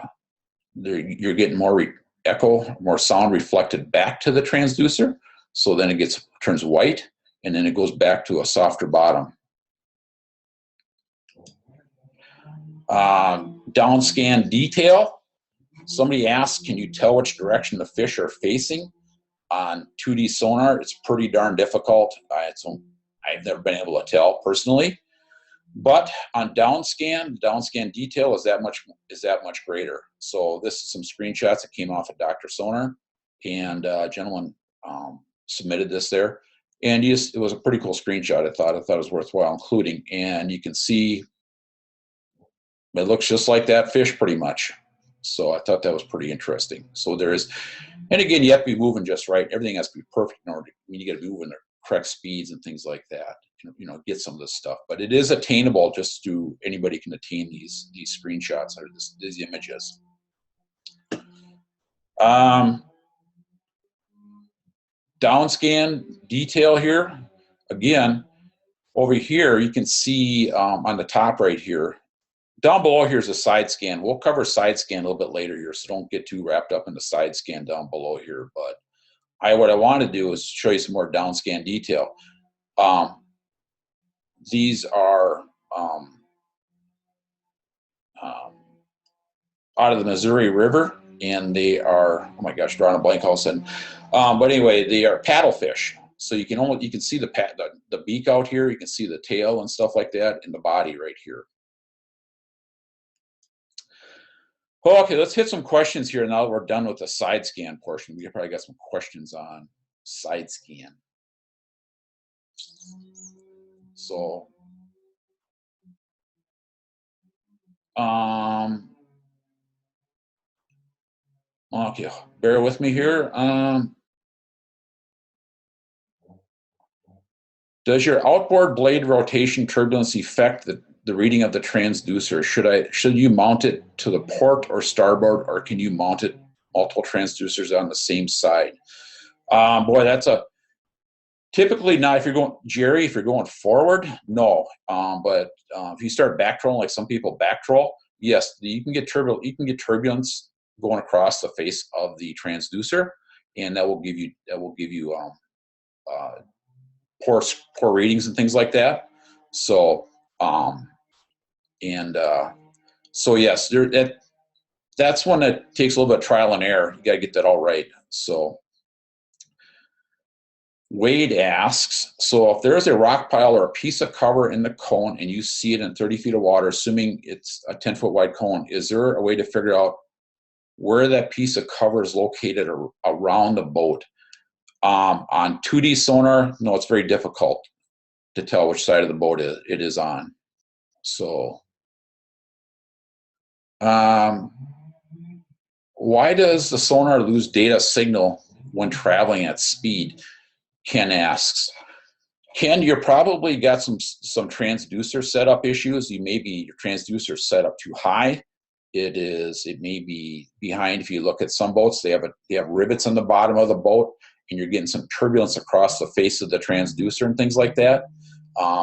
getting more echo, more sound reflected back to the transducer. So then it turns white, and then it goes back to a softer bottom. DownScan detail. Somebody asked, can you tell which direction the fish are facing? On 2D sonar, it's pretty darn difficult. I've never been able to tell personally. But on DownScan detail is that much greater. So this is some screenshots that came off of Dr. Sonar, and a gentleman submitted this there. And it was a pretty cool screenshot. I thought it was worthwhile including. And you can see it looks just like that fish pretty much. So I thought that was pretty interesting. So and again, you have to be moving just right. Everything has to be perfect in order. You got to be moving the correct speeds and things like that. You know, get some of this stuff. But it is attainable. Anybody can attain these screenshots or these images. DownScan detail here. Again, over here, you can see on the top right here, down below here is a side scan. We'll cover side scan a little bit later here, so don't get too wrapped up in the side scan down below here. But what I want to do is show you some more down scan detail. These are out of the Missouri River, and they are, oh my gosh, drawing a blank all of a sudden. But anyway, they are paddlefish. So you can see the beak out here. You can see the tail and stuff like that, and the body right here. Okay, let's hit some questions here now that we're done with the side scan portion. We probably got some questions on side scan. So, okay, bear with me here. Does your outboard blade rotation turbulence affect the reading of the transducer? Should you mount it to the port or starboard, or can you mount it multiple transducers on the same side? Boy, that's typically not. If you're going, Jerry, if you're going forward, no. But if you start back trolling like some people back troll, yes, you can get turbulence going across the face of the transducer, and that will give you poor readings and things like that. So so yes, that's one that takes a little bit of trial and error. You got to get that all right. So Wade asks, so if there's a rock pile or a piece of cover in the cone and you see it in 30 feet of water, assuming it's a 10-foot wide cone, is there a way to figure out where that piece of cover is located around the boat? On 2D sonar, no, it's very difficult to tell which side of the boat it is on. So, why does the sonar lose data signal when traveling at speed? Ken asks. Ken, you're probably got some transducer setup issues. Your transducer set up too high. It may be behind. If you look at some boats, they have rivets on the bottom of the boat, and you're getting some turbulence across the face of the transducer and things like that.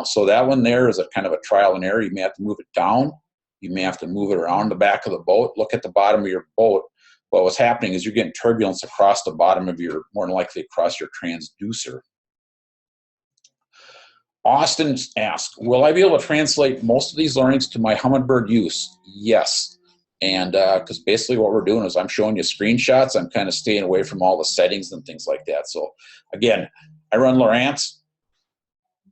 So that one there is a kind of a trial and error. You may have to move it down. You may have to move it around the back of the boat. Look at the bottom of your boat. But what's happening is you're getting turbulence across the bottom of more than likely across your transducer. Austin asks, will I be able to translate most of these learnings to my Humminbird use? Yes. And because basically what we're doing is I'm showing you screenshots. I'm kind of staying away from all the settings and things like that. So again, I run Lowrance.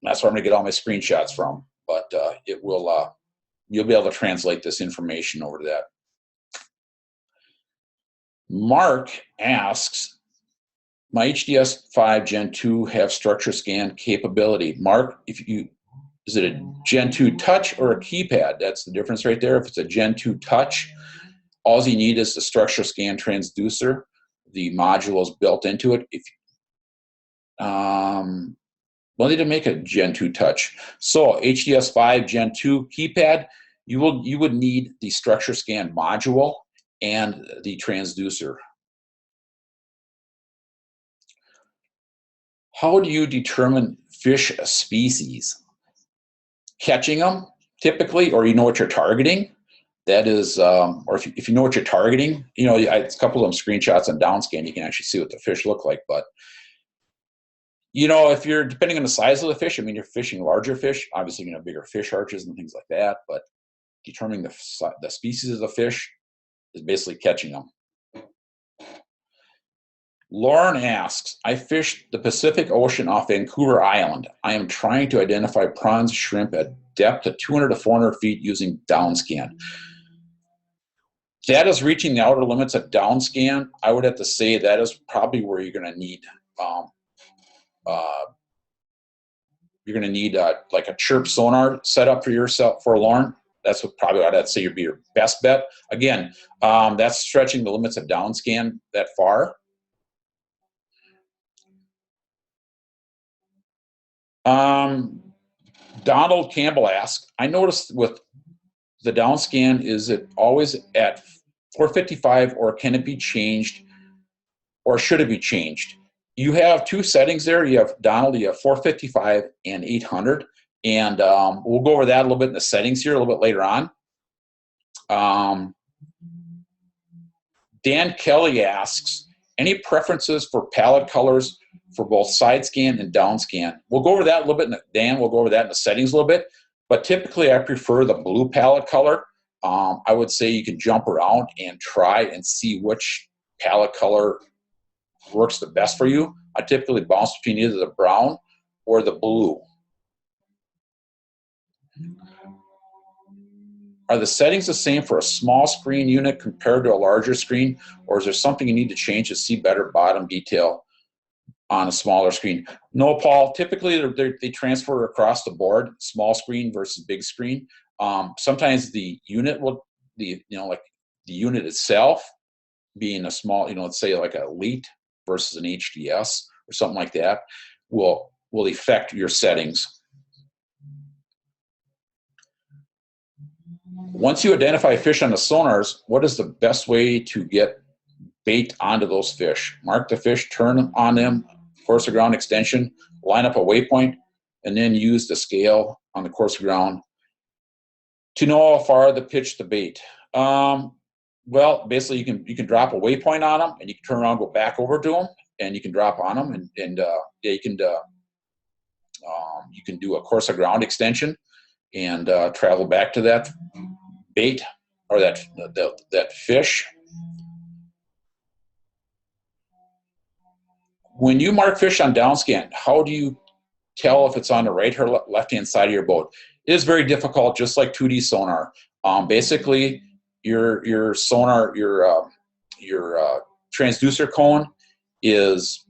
That's where I'm going to get all my screenshots from. But you'll be able to translate this information over to that. Mark asks, my HDS5 Gen 2 have structure scan capability. Mark, is it a Gen 2 touch or a keypad? That's the difference right there. If it's a Gen 2 touch, all you need is the structure scan transducer. The module is built into it. Well, they didn't make a Gen 2 touch. So HDS5 Gen 2 keypad, you would need the structure scan module and the transducer. How do you determine fish species? Catching them, typically, or you know what you're targeting. That is, or if you know what you're targeting, it's a couple of them screenshots on DownScan, you can actually see what the fish look like. But, if you're, depending on the size of the fish, you're fishing larger fish, obviously, bigger fish arches and things like that. But determining the species of the fish is basically catching them. Lauren asks, I fished the Pacific Ocean off Vancouver Island. I am trying to identify prawns, shrimp at depth of 200 to 400 feet using DownScan. That is reaching the outer limits of DownScan. I would have to say that is probably where you're going to need like a CHIRP sonar setup for yourself, for Lauren. That's probably I'd say would be your best bet. Again, that's stretching the limits of DownScan that far. Donald Campbell asks, I noticed with the DownScan, is it always at 455 or can it be changed, or should it be changed? You have two settings there. You have, Donald, you have 455 and 800. And we'll go over that a little bit in the settings here a little bit later on. Dan Kelly asks, any preferences for palette colors for both SideScan and DownScan? We'll go over that a little bit, Dan, we'll go over that in the settings a little bit, but typically I prefer the blue palette color. I would say you can jump around and try and see which palette color works the best for you. I typically bounce between either the brown or the blue. Are the settings the same for a small screen unit compared to a larger screen, or is there something you need to change to see better bottom detail on a smaller screen? No, Paul, typically they transfer across the board, small screen versus big screen. Sometimes the unit will, like the unit itself being a small, let's say like an Elite versus an HDS or something like that, will affect your settings. Once you identify fish on the sonars, what is the best way to get bait onto those fish? Mark the fish, turn on them, course of ground extension, line up a waypoint, and then use the scale on the course of ground to know how far to pitch the bait. Well, basically you can drop a waypoint on them, and you can turn around, go back over to them, and you can drop on them, and yeah, you can do a course of ground extension and travel back to that bait or that fish. When you mark fish on DownScan, how do you tell if it's on the right or left-hand side of your boat? It is very difficult, just like 2D sonar. Basically, your sonar, your transducer cone is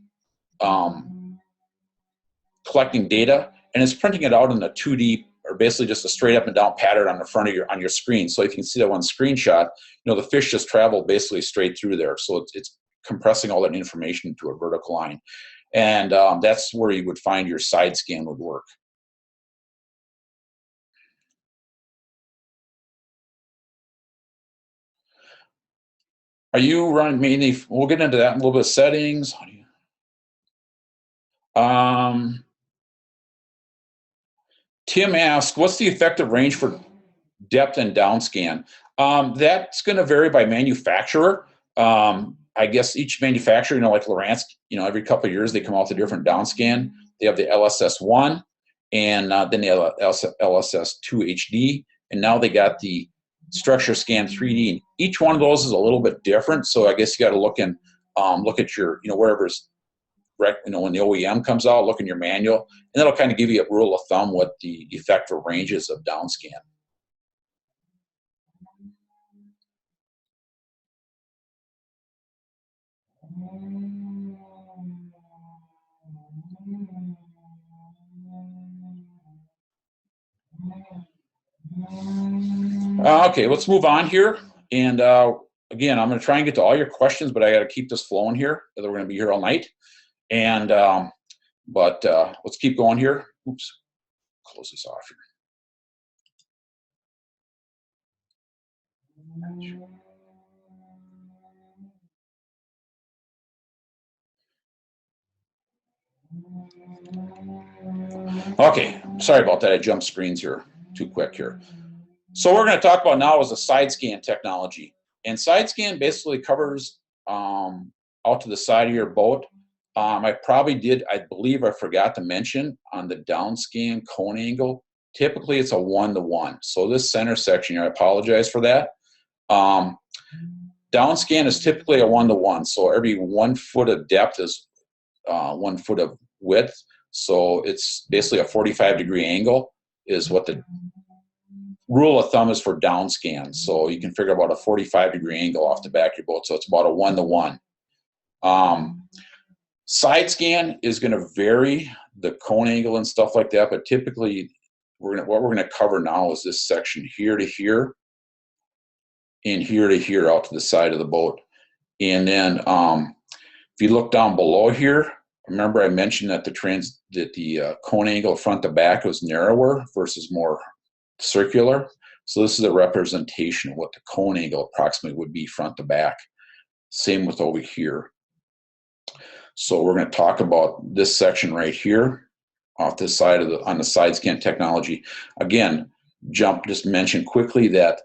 collecting data, and it's printing it out in a 2D, or basically just a straight up and down pattern on the front of your screen. So if you can see that one screenshot, the fish just traveled basically straight through there. So it's compressing all that information into a vertical line, and that's where you would find your side scan would work. Are you running mainly? We'll get into that in a little bit of settings. Tim asks, what's the effective range for depth and downscan? That's going to vary by manufacturer. I guess each manufacturer, like Lowrance, every couple of years they come out with a different downscan. They have the LSS1, and then they have LSS2 HD, and now they got the Structure Scan 3D. And each one of those is a little bit different. So I guess you got to look at your, wherever's, when the OEM comes out, look in your manual, and that'll kind of give you a rule of thumb what the effective ranges of downscan. Okay, let's move on here. And again, I'm going to try and get to all your questions, but I got to keep this flowing here. We're going to be here all night. And but let's keep going here. Oops, close this off here. Okay, sorry about that. I jumped screens here too quick here. So what we're going to talk about now is the side scan technology. And side scan basically covers out to the side of your boat. I believe I forgot to mention on the downscan cone angle, typically it's a 1-to-1. So this center section here, I apologize for that. Downscan is typically a 1-to-1. So every 1 foot of depth is 1 foot of width. So it's basically a 45-degree angle is what the rule of thumb is for downscan. So you can figure about a 45-degree angle off the back of your boat. So it's about a 1-to-1. Side scan is going to vary the cone angle and stuff like that, but typically what we're going to cover now is this section here to here and here to here out to the side of the boat. And then if you look down below here, remember I mentioned that the cone angle front to back was narrower versus more circular. So this is a representation of what the cone angle approximately would be front to back. Same with over here. So we're going to talk about this section right here. off this side of on the SideScan technology. Again, just mention quickly that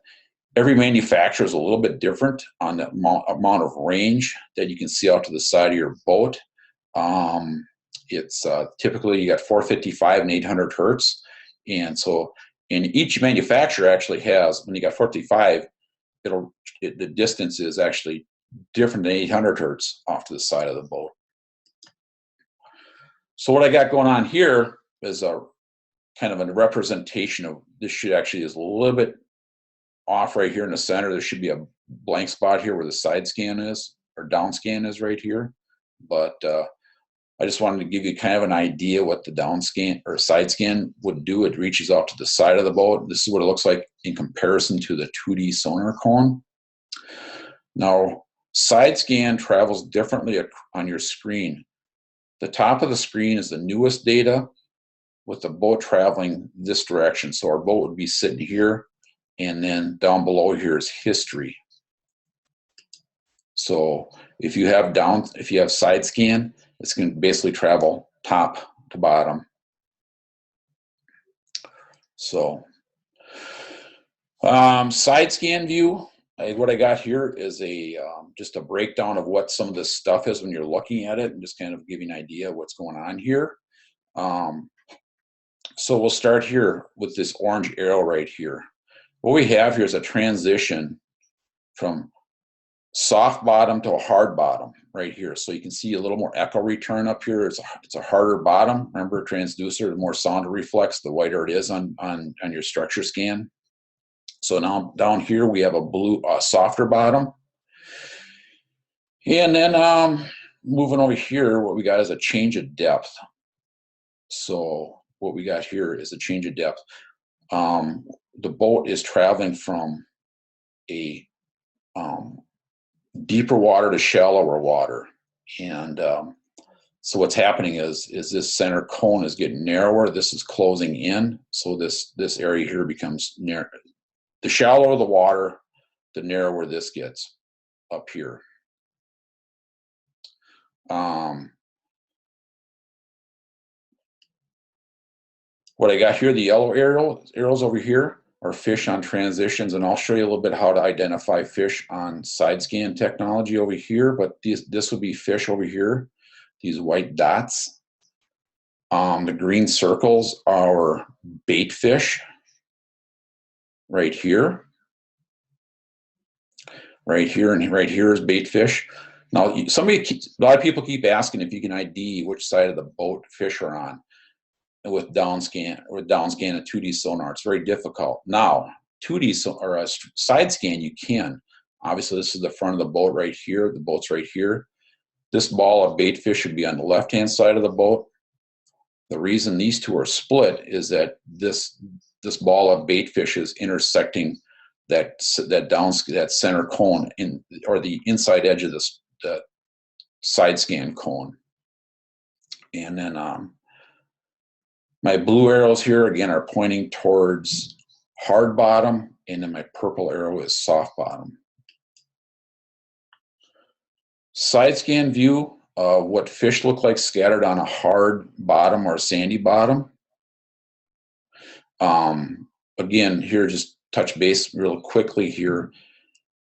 every manufacturer is a little bit different on the amount of range that you can see out to the side of your boat. It's typically you got 455 and 800 hertz, and so in each manufacturer actually has, when you got 455, the distance is actually different than 800 hertz off to the side of the boat. So what I got going on here is a kind of a representation of this. Should actually is a little bit off right here in the center. There should be a blank spot here where the SideScan is, or DownScan is right here. But I just wanted to give you kind of an idea what the DownScan or SideScan would do. It reaches out to the side of the boat. This is what it looks like in comparison to the 2D Sonar Cone. Now, SideScan travels differently on your screen. The top of the screen is the newest data, with the boat traveling this direction. So our boat would be sitting here, and then down below here is history. So if you have SideScan, it's going to basically travel top to bottom. So SideScan view, what I got here is just a breakdown of what some of this stuff is when you're looking at it, and just kind of give you an idea of what's going on here. So we'll start here with this orange arrow right here. What we have here is a transition from soft bottom to a hard bottom right here. So you can see a little more echo return up here. It's a harder bottom. Remember, transducer, the more sound it reflects, the whiter it is on your structure scan. So now down here we have a softer bottom. And then moving over here, what we got is a change of depth. So what we got here is a change of depth. The boat is traveling from a deeper water to shallower water, and so what's happening is this center cone is getting narrower. This is closing in, so this area here becomes narrow. The shallower the water, the narrower this gets up here. What I got here, the yellow arrows over here, are fish on transitions, and I'll show you a little bit how to identify fish on SideScan technology over here, but this would be fish over here, these white dots. The green circles are bait fish right here. Right here and right here is bait fish. Now, a lot of people keep asking if you can ID which side of the boat fish are on. With DownScan and 2D sonar, it's very difficult. Now, 2D or a SideScan, you can. Obviously, this is the front of the boat right here. The boat's right here. This ball of bait fish should be on the left-hand side of the boat. The reason these two are split is that this ball of bait fish is intersecting that center cone or the inside edge of the SideScan cone. And then my blue arrows here, again, are pointing towards hard bottom, and then my purple arrow is soft bottom. SideScan view, what fish look like scattered on a hard bottom or a sandy bottom. Again, here, just touch base real quickly here.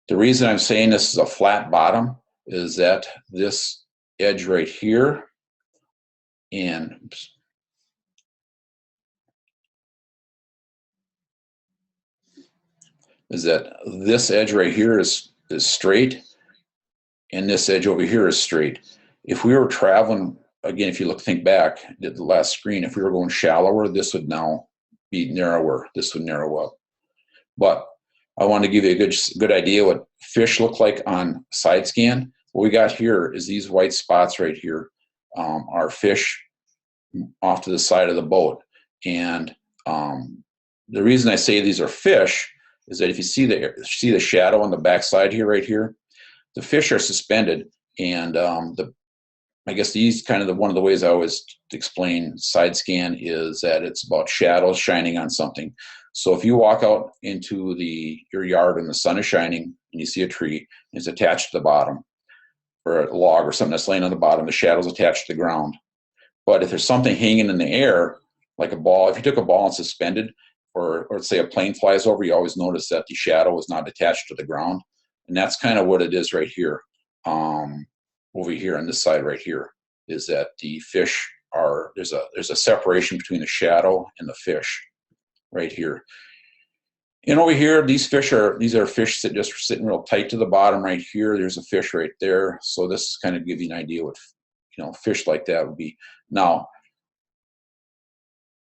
The reason I'm saying this is a flat bottom is that this edge right here and is that this edge right here is straight, and this edge over here is straight. If we were traveling, again, if you think back at the last screen, if we were going shallower, this would now be narrower. This would narrow up. But I want to give you a good idea what fish look like on SideScan. What we got here is these white spots right here are fish off to the side of the boat. And the reason I say these are fish is that if you see the shadow on the back side here, right here, the fish are suspended, and I guess these one of the ways I always explain SideScan is that it's about shadows shining on something. So if you walk out into your yard and the sun is shining and you see a tree, and it's attached to the bottom, or a log or something that's laying on the bottom, the shadow's attached to the ground. But if there's something hanging in the air, like a ball, if you took a ball and suspended, or say a plane flies over, you always notice that the shadow is not attached to the ground. And that's kind of what it is right here. Over here on this side right here, is that the fish are, there's a separation between the shadow and the fish right here. And over here, these are fish that just sitting real tight to the bottom right here. There's a fish right there. So this is kind of give you an idea what, fish like that would be. Now,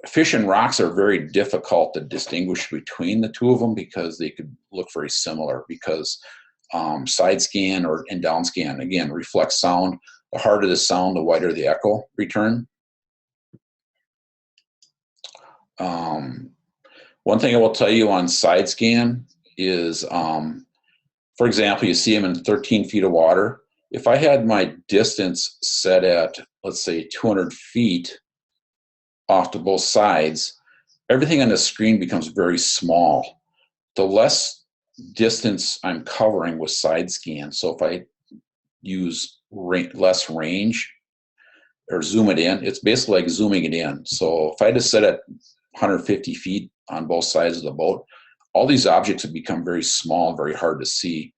fish and rocks are very difficult to distinguish between the two of them because they could look very similar, because SideScan and DownScan, again, reflects sound. The harder the sound, the wider the echo return. One thing I will tell you on SideScan is, for example, you see them in 13 feet of water. If I had my distance set at, let's say, 200 feet off to both sides, everything on the screen becomes very small. The less distance I'm covering with SideScan, so if I use less range or zoom it in, it's basically like zooming it in. So if I just set it 150 feet on both sides of the boat, all these objects have become very small, very hard to see.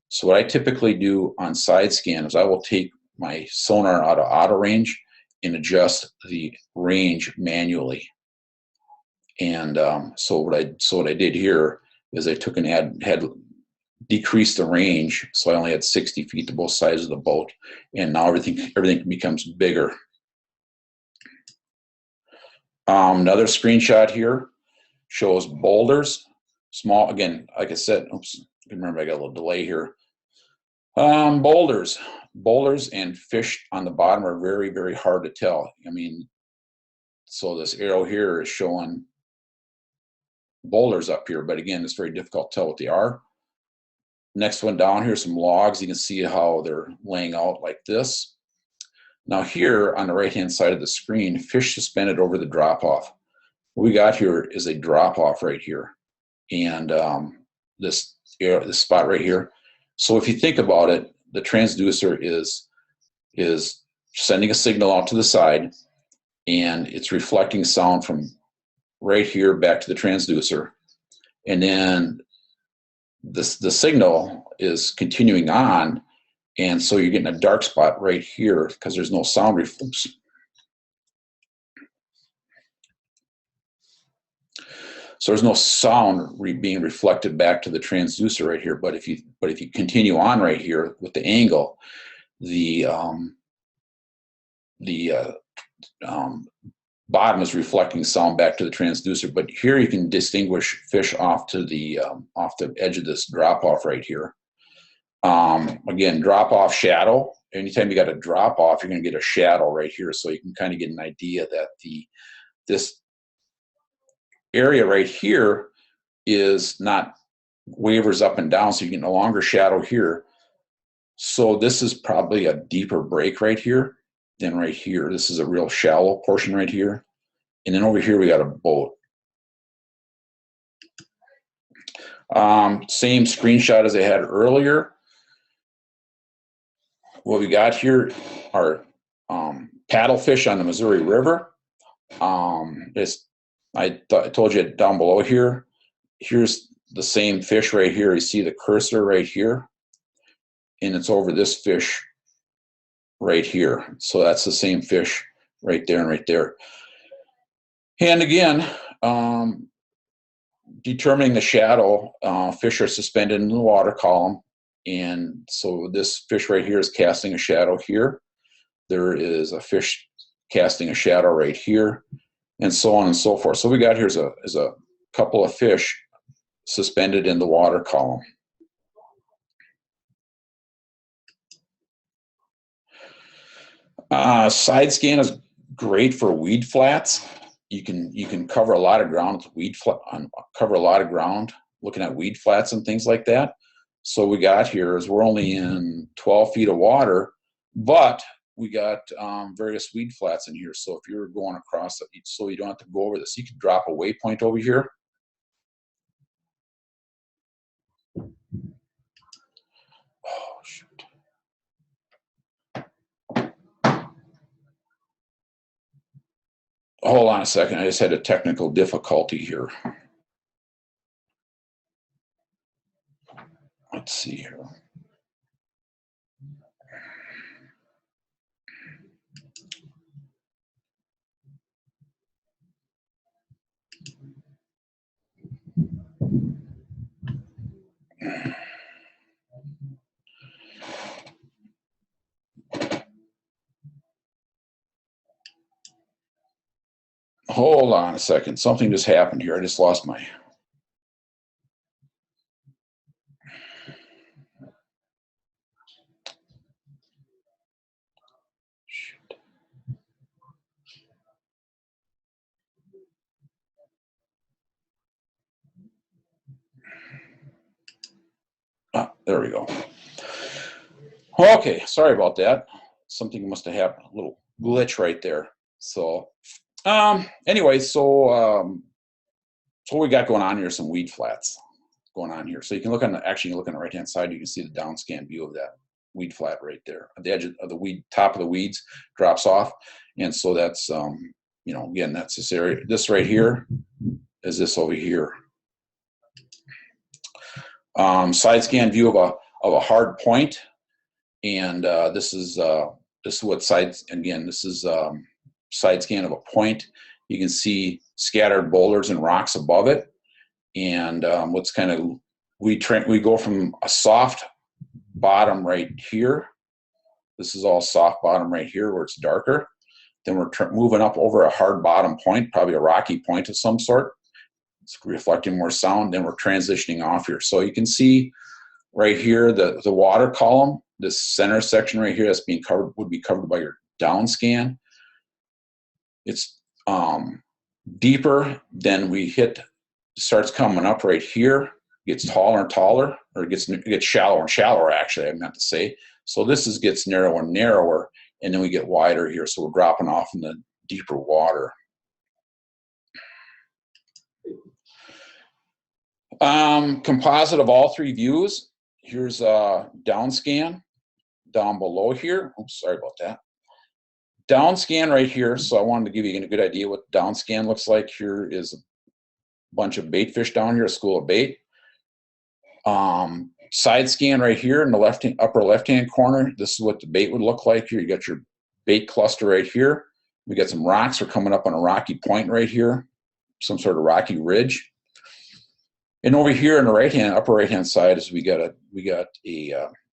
So what I typically do on SideScan is I will take my sonar out of auto range and adjust the range manually. And so what I did here is I took and had decreased the range, so I only had 60 feet to both sides of the boat, and now everything becomes bigger. Another screenshot here shows boulders, small, again, like I said, oops, remember I got a little delay here. Boulders and fish on the bottom are very, very hard to tell. I mean, so this arrow here is showing boulders up here, but again, it's very difficult to tell what they are. Next one down here, some logs. You can see how they're laying out like this. Now here on the right-hand side of the screen, fish suspended over the drop-off. What we got here is a drop-off right here, and this spot right here. So if you think about it, the transducer is sending a signal out to the side, and it's reflecting sound from right here back to the transducer, and then the signal is continuing on, and so you're getting a dark spot right here because there's no sound reflex. So there's no sound being reflected back to the transducer right here. But if you continue on right here with the angle, the bottom is reflecting sound back to the transducer. But here you can distinguish fish off to the edge of this drop off right here. Again, drop off shadow. Anytime you got a drop off, you're going to get a shadow right here, so you can kind of get an idea that this area right here is not wavers up and down, so you get a longer shadow here. So this is probably a deeper break right here than right here. This is a real shallow portion right here. And then over here we got a boat. Same screenshot as I had earlier. What we got here are paddlefish on the Missouri River. I told you down below here, here's the same fish right here. You see the cursor right here, and it's over this fish right here. So that's the same fish right there and right there. And again, determining the shadow, fish are suspended in the water column. And so this fish right here is casting a shadow here. There is a fish casting a shadow right here, and so on and so forth. So we got here is a couple of fish suspended in the water column. SideScan is great for weed flats. You can cover a lot of ground with looking at weed flats and things like that. So we got here is we're only in 12 feet of water, but we got various weed flats in here. So if you're going across, so you don't have to go over this, you can drop a waypoint over here. Oh, shoot. Hold on a second. I just had a technical difficulty here. Let's see here. Hold on a second. Something just happened here. I just lost my... Shoot. Ah, there we go. Okay, sorry about that. Something must have happened. A little glitch right there. So, anyway, so what we got going on here, some weed flats going on here. So you can look on the, actually you look on the right-hand side, you can see the DownScan view of that weed flat right there. At the edge of the weed, top of the weeds drops off. And so that's, you know, again, that's this area. This right here is this over here. SideScan view of a hard point. And this is what this is SideScan of a point. You can see scattered boulders and rocks above it. And what's kind of, we go from a soft bottom right here. This is all soft bottom right here where it's darker. Then we're moving up over a hard bottom point, probably a rocky point of some sort. It's reflecting more sound. Then we're transitioning off here. So you can see right here the water column, this center section right here that's being covered would be covered by your DownScan. It's deeper than we hit. Starts coming up right here, gets taller and taller, or it gets shallower and shallower, actually, I meant to say. So this gets narrower and narrower, and then we get wider here, so we're dropping off in the deeper water. Composite of all three views. Here's DownScan down below here. Oops, sorry about that. DownScan right here, so I wanted to give you a good idea what DownScan looks like. Here is a bunch of bait fish down here, a school of bait. SideScan right here in the upper left-hand corner. This is what the bait would look like here. You got your bait cluster right here. We got some rocks. We're coming up on a rocky point right here, some sort of rocky ridge. And over here on the upper right-hand side is we got a you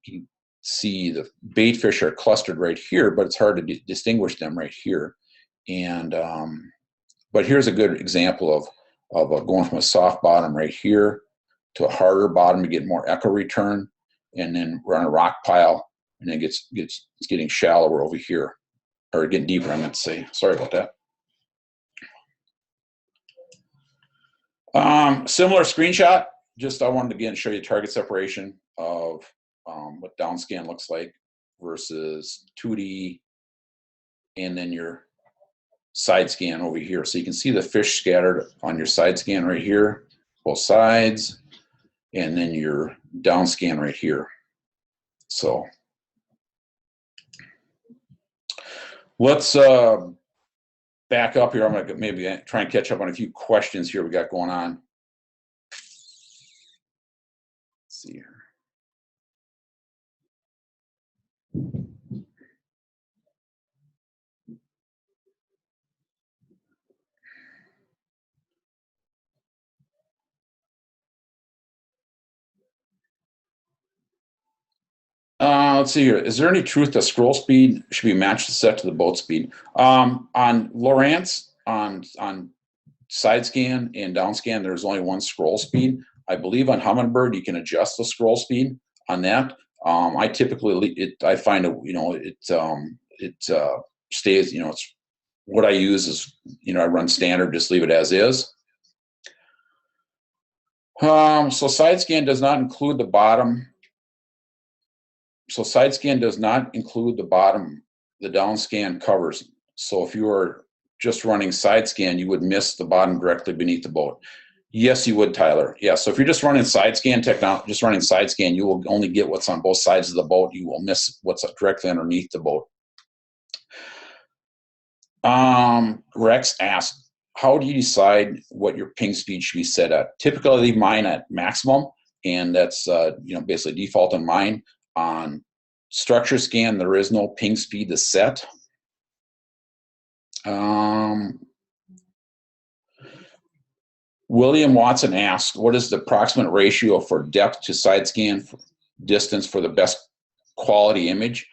can see the bait fish are clustered right here, but it's hard to distinguish them right here. And but here's a good example of going from a soft bottom right here to a harder bottom to get more echo return, and then we're on a rock pile, and then it's getting shallower over here, or getting deeper, I meant to say. Sorry about that. Similar screenshot, just I wanted to again show you target separation of what DownScan looks like versus 2D, and then your SideScan over here. So you can see the fish scattered on your SideScan right here, both sides, and then your DownScan right here. So let's back up here. I'm going to maybe try and catch up on a few questions here we got going on. Let's see here. Let's see here. Is there any truth that scroll speed should be matched set to the boat speed? On Lowrance, on SideScan and DownScan, there's only one scroll speed. I believe on Humminbird you can adjust the scroll speed on that. I typically I find it stays, it's what I use is I run standard, just leave it as is. So SideScan does not include the bottom. So SideScan does not include the bottom, the DownScan covers. So if you were just running SideScan, you would miss the bottom directly beneath the boat. Yes, you would, Tyler. Yeah, so if you're just running SideScan, you will only get what's on both sides of the boat. You will miss what's directly underneath the boat. Rex asked, how do you decide what your ping speed should be set at? Typically, I leave mine at maximum, and that's basically default on mine. On structure scan, there is no ping speed to set. William Watson asked, what is the approximate ratio for depth to side scan distance for the best quality image?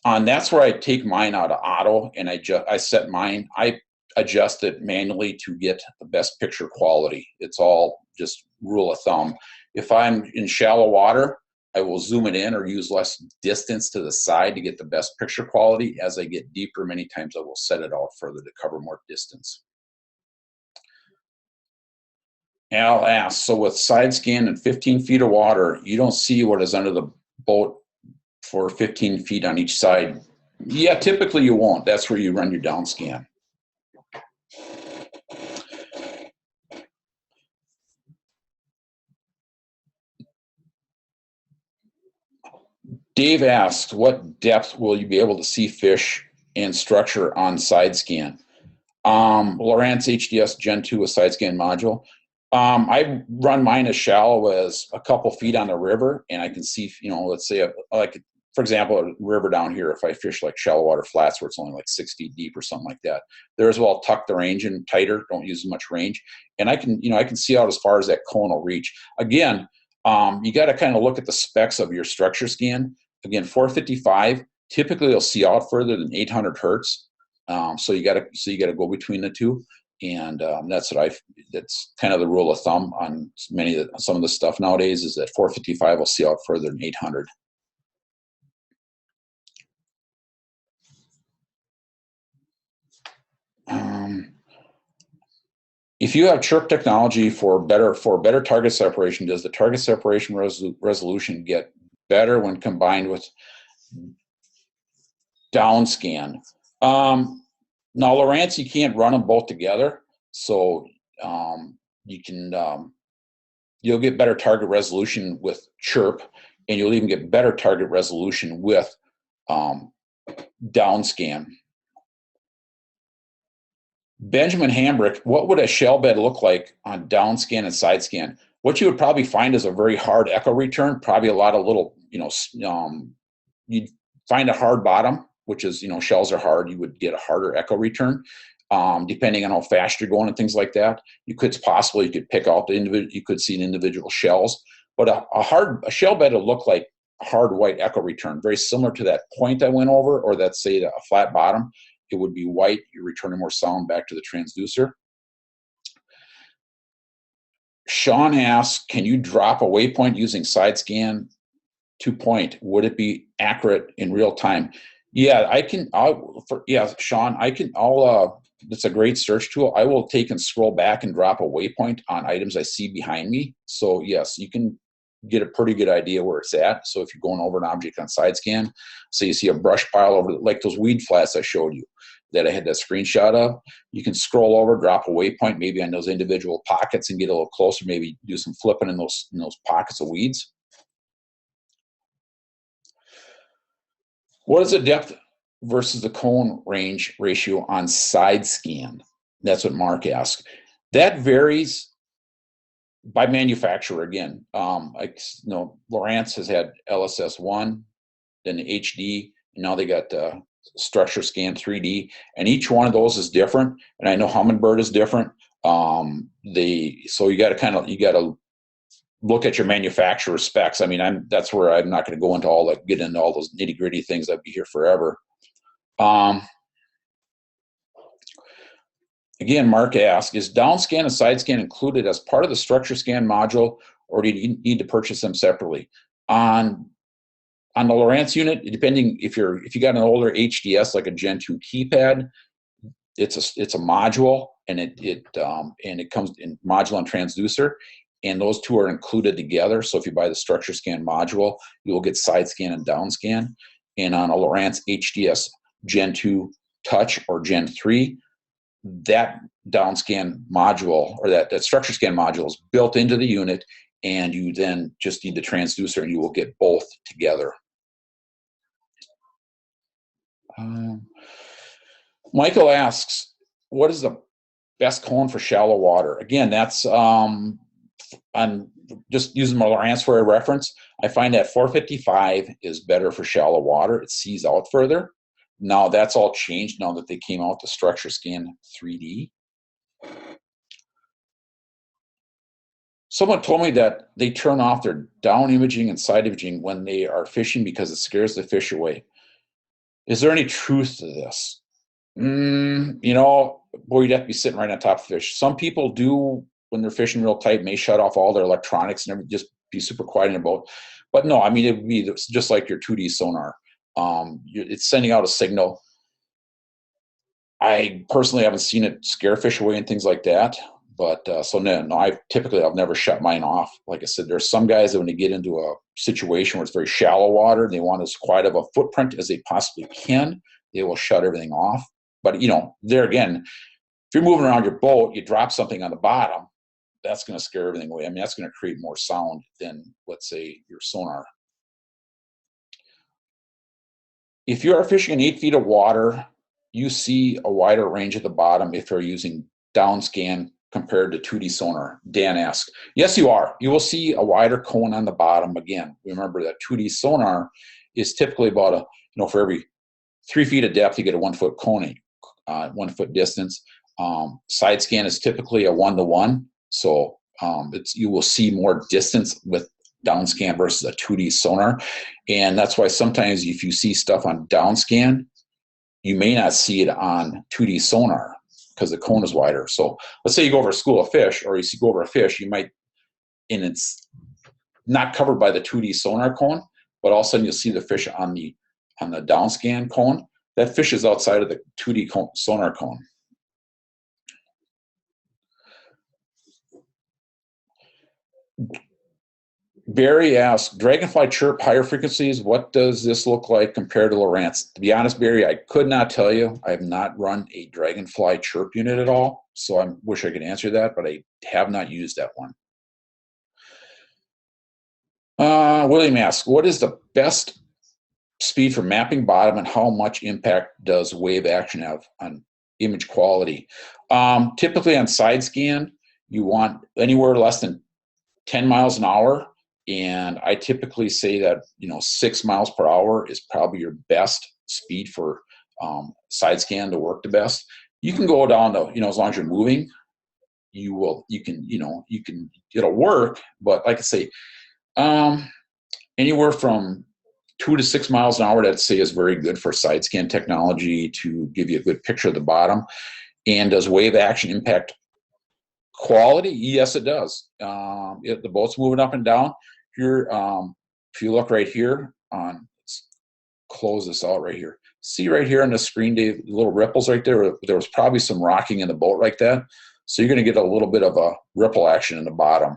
That's where I take mine out of auto, and I set mine. I adjust it manually to get the best picture quality. It's all just rule of thumb. If I'm in shallow water, I will zoom it in or use less distance to the side to get the best picture quality. As I get deeper, many times I will set it out further to cover more distance. Al asks, so with side scan and 15 feet of water, you don't see what is under the boat for 15 feet on each side? Yeah, typically you won't. That's where you run your down scan. Dave asks, what depth will you be able to see fish and structure on side scan? Lowrance HDS Gen 2 with side scan module. I run mine as shallow as a couple feet on the river, and I can see, let's say, like, for example, a river down here, if I fish like shallow water flats where it's only like 6 feet deep or something like that, there as well, tuck the range in tighter, don't use as much range. And I can see out as far as that cone will reach. Again, you got to kind of look at the specs of your structure scan. Again, 455, typically you'll see out further than 800 hertz. So you got to go between the two. And that's kind of the rule of thumb on some of the stuff nowadays, is that 455 will see out further than 800. If you have CHIRP technology for better target separation, does the target separation resolution get better when combined with DownScan? Now, Lowrance, you can't run them both together, so you'll get better target resolution with CHIRP, and you'll even get better target resolution with DownScan. Benjamin Hambrick, what would a shell bed look like on DownScan and SideScan? What you would probably find is a very hard echo return, probably a lot of little, you'd find a hard bottom, which is, shells are hard, you would get a harder echo return. Depending on how fast you're going and things like that, you could pick out you could see individual shells, but a shell bed will look like a hard white echo return, very similar to that point I went over, or that, say, a flat bottom. It would be white, you're returning more sound back to the transducer. Sean asks, can you drop a waypoint using SideScan to point? Would it be accurate in real time? Yeah, I can. Sean, I can. It's a great search tool. I will take and scroll back and drop a waypoint on items I see behind me. So yes, you can get a pretty good idea where it's at. So if you're going over an object on SideScan, so you see a brush pile over, like those weed flats I showed you that I had that screenshot of, you can scroll over, drop a waypoint maybe on those individual pockets and get a little closer, maybe do some flipping in those pockets of weeds. What is the depth versus the cone range ratio on SideScan? That's what Mark asked. That varies by manufacturer again. Lowrance has had LSS1, then the HD, and now they got Structure Scan 3D, and each one of those is different. And I know Humminbird is different. So you got to look at your manufacturer specs. I mean, that's where I'm not going to go into get into all those nitty gritty things. I'd be here forever. Again, Mark asks, is DownScan and SideScan included as part of the Structure Scan module, or do you need to purchase them separately? On the Lowrance unit, depending if you got an older HDS like a Gen 2 keypad, it's a module, and it comes in module and transducer, and those two are included together. So if you buy the Structure Scan module, you will get SideScan and DownScan. And on a Lowrance HDS Gen 2 Touch or Gen 3, that DownScan module, or that Structure Scan module, is built into the unit, and you then just need the transducer, and you will get both together. Michael asks, what is the best cone for shallow water? Again, that's I'm just using my Lowrance for a reference. I find that 455 is better for shallow water. It sees out further. Now that's all changed now that they came out to Structure Scan 3D. Someone told me that they turn off their down imaging and side imaging when they are fishing because it scares the fish away. Is there any truth to this? You know, boy, you'd have to be sitting right on top of the fish. Some people do, when they're fishing real tight, may shut off all their electronics and just be super quiet in a boat. But no, I mean, it would be just like your 2D sonar. It's sending out a signal. I personally haven't seen it scare fish away and things like that. But so no, I've never shut mine off. Like I said, there's some guys that when they get into a situation where it's very shallow water, they want as quiet of a footprint as they possibly can, they will shut everything off. But you know, there again, if you're moving around your boat, you drop something on the bottom, that's going to scare everything away. I mean, that's going to create more sound than, let's say, your sonar. If you are fishing in 8 feet of water, you see a wider range at the bottom if you're using DownScan compared to 2D sonar. Dan asks, yes, you are. You will see a wider cone on the bottom. Again, remember that 2D sonar is typically about a, for every 3 feet of depth, you get a 1 foot cone, 1 foot distance. SideScan is typically a 1-to-1. So you will see more distance with DownScan versus a 2D sonar. And that's why sometimes if you see stuff on DownScan, you may not see it on 2D sonar because the cone is wider. So let's say you go over a school of fish, or you go over a fish, you might, and it's not covered by the 2D sonar cone, but all of a sudden you'll see the fish on the DownScan cone. That fish is outside of the 2D sonar cone. Barry asks, Dragonfly CHIRP higher frequencies, what does this look like compared to Lowrance? To be honest, Barry, I could not tell you. I have not run a Dragonfly CHIRP unit at all, so I wish I could answer that, but I have not used that one. William asks, what is the best speed for mapping bottom and how much impact does wave action have on image quality? Typically on SideScan, you want anywhere less than 10 miles an hour. And I typically say that 6 miles per hour is probably your best speed for SideScan to work the best. You can go down to as long as you're moving, it'll work. But like I say, anywhere from 2 to 6 miles an hour, I'd say is very good for SideScan technology to give you a good picture of the bottom. And does wave action impact quality? Yes, it does. The boat's moving up and down. Here, if you look right here let's close this out right here. See right here on the screen, Dave, little ripples right there. There was probably some rocking in the boat like that. So you're going to get a little bit of a ripple action in the bottom.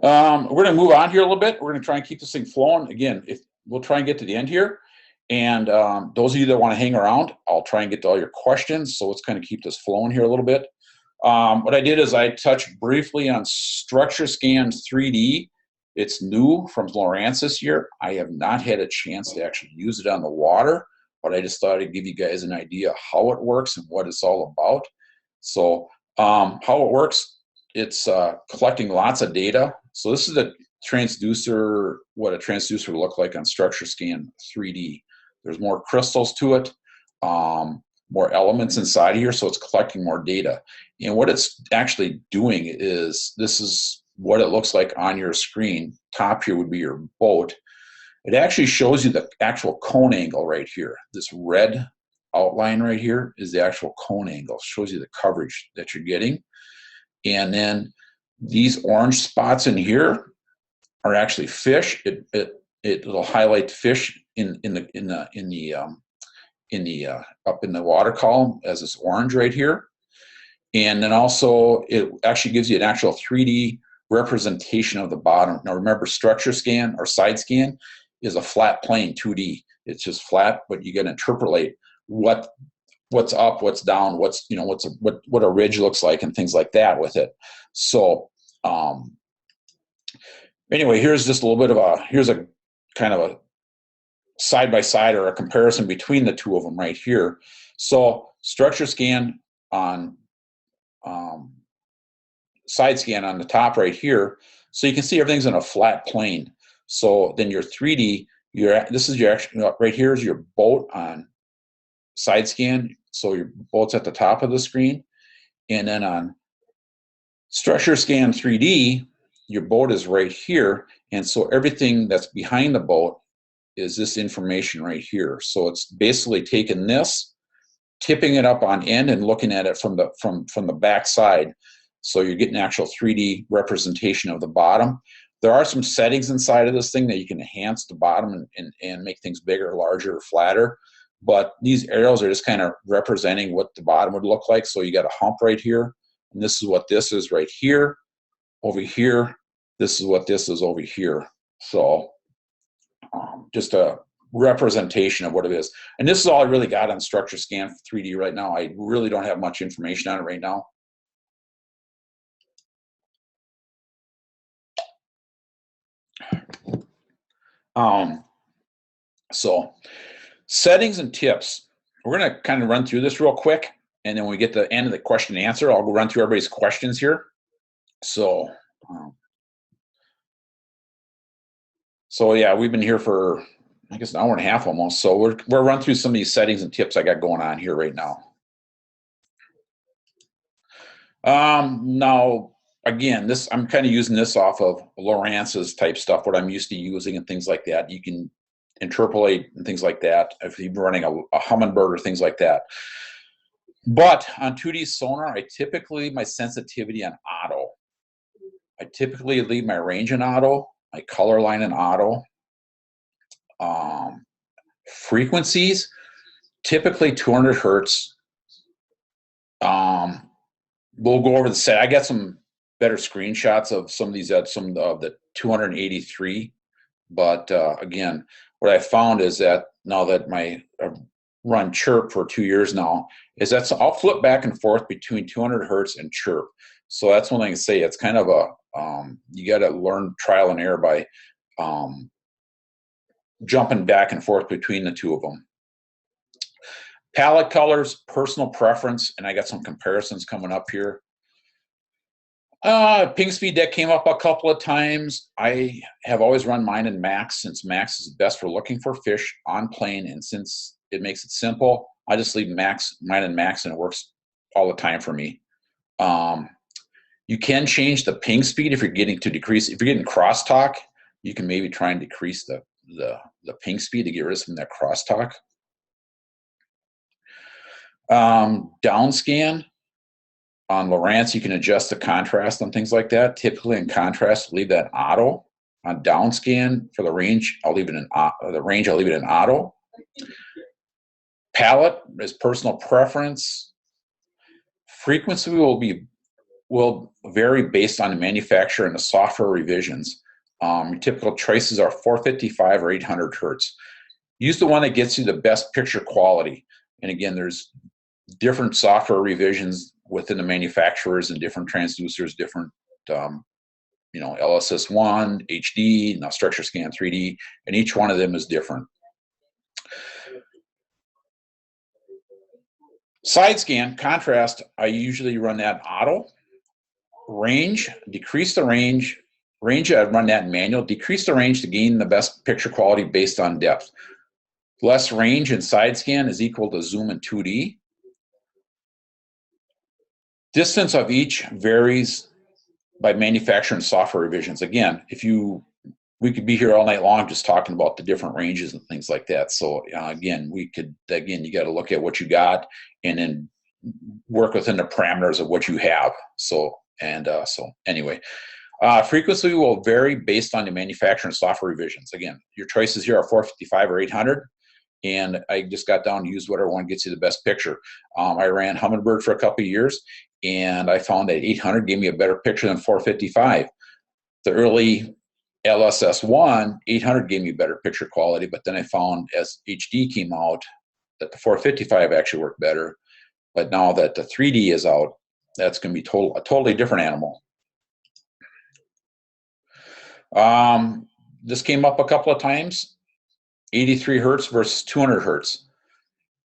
We're going to move on here a little bit. We're going to try and keep this thing flowing. Again, we'll try and get to the end here. And those of you that want to hang around, I'll try and get to all your questions. So let's kind of keep this flowing here a little bit. What I did is I touched briefly on Structure Scan 3D. It's new from Lowrance this year. I have not had a chance to actually use it on the water, but I just thought I'd give you guys an idea how it works and what it's all about. So how it works, it's collecting lots of data. So this is the transducer, what a transducer will look like on Structure Scan 3D. There's more crystals to it, more elements inside of here, so it's collecting more data. And what it's actually doing is, this is what it looks like on your screen. Top here would be your boat. It actually shows you the actual cone angle right here. This red outline right here is the actual cone angle. It shows you the coverage that you're getting. And then these orange spots in here are actually fish. It'll highlight fish in the up in the water column as this orange right here. And then also it actually gives you an actual 3D representation of the bottom. Now remember, structure scan or side scan is a flat plane, 2D. It's just flat, but you can interpolate what's up, what's down, what a ridge looks like, and things like that with it. So anyway, here's just a little bit of here's a kind of a side by side or a comparison between the two of them right here. So structure scan on side scan on the top right here, so you can see everything's in a flat plane. So then your 3D, this is your actual, right here is your boat on side scan, so your boat's at the top of the screen, and then on structure scan 3D, your boat is right here, and so everything that's behind the boat is this information right here. So it's basically taking this, tipping it up on end, and looking at it from the back side. So you're getting actual 3D representation of the bottom. There are some settings inside of this thing that you can enhance the bottom and make things bigger, larger, or flatter. But these arrows are just kind of representing what the bottom would look like. So you got a hump right here, and this is what this is right here. Over here, this is what this is over here. So just a representation of what it is. And this is all I really got on structure scan 3D right now. I really don't have much information on it right now. So settings and tips. We're going to kind of run through this real quick, and then when we get to the end of the question and answer, I'll go run through everybody's questions here. So yeah, we've been here for, I guess, an hour and a half almost. So we're run through some of these settings and tips I got going on here right now. Now, again, I'm kind of using this off of Lawrence's type stuff, what I'm used to using and things like that. You can interpolate and things like that if you're running a Humminbird or things like that. But on 2D sonar, I typically leave my sensitivity on auto. I typically leave my range in auto, my color line in auto. Frequencies, typically 200 hertz. We'll go over the set. I got some better screenshots of some of these at some of the 283. But again, what I found is that now that I've run CHIRP for 2 years now, is that I'll flip back and forth between 200 hertz and CHIRP. So that's one thing I can say. It's kind of you got to learn trial and error by jumping back and forth between the two of them. Palette colors, personal preference, and I got some comparisons coming up here. Ping speed, that came up a couple of times. I have always run mine in max, since max is best for looking for fish on plane, and since it makes it simple, I just leave mine in max, and it works all the time for me. You can change the ping speed if you're getting crosstalk. You can maybe try and decrease the ping speed to get rid of some of that crosstalk. DownScan on Lowrance, you can adjust the contrast and things like that. Typically in contrast, leave that auto. On DownScan for the range, I'll leave it in auto. Palette is personal preference. Frequency will vary based on the manufacturer and the software revisions. Your typical choices are 455 or 800 hertz. Use the one that gets you the best picture quality. And again, there's different software revisions within the manufacturers and different transducers, different, LSS1, HD, now structure scan 3D, and each one of them is different. Side scan, contrast, I usually run that auto. Range, decrease the range. Range, I run that in manual. Decrease the range to gain the best picture quality based on depth. Less range in side scan is equal to zoom in 2D. Distance of each varies by manufacturer and software revisions. Again, we could be here all night long just talking about the different ranges and things like that. So again, you got to look at what you got and then work within the parameters of what you have. So anyway, frequency will vary based on the manufacturer and software revisions. Again, your choices here are 455 or 800. And I just got down to use whatever one gets you the best picture. I ran Humminbird for a couple of years, and I found that 800 gave me a better picture than 455. the early LSS1 800 gave me better picture quality, but then I found as HD came out that the 455 actually worked better. But now that the 3D is out, that's going to be a totally different animal. This came up a couple of times. 83 hertz versus 200 hertz.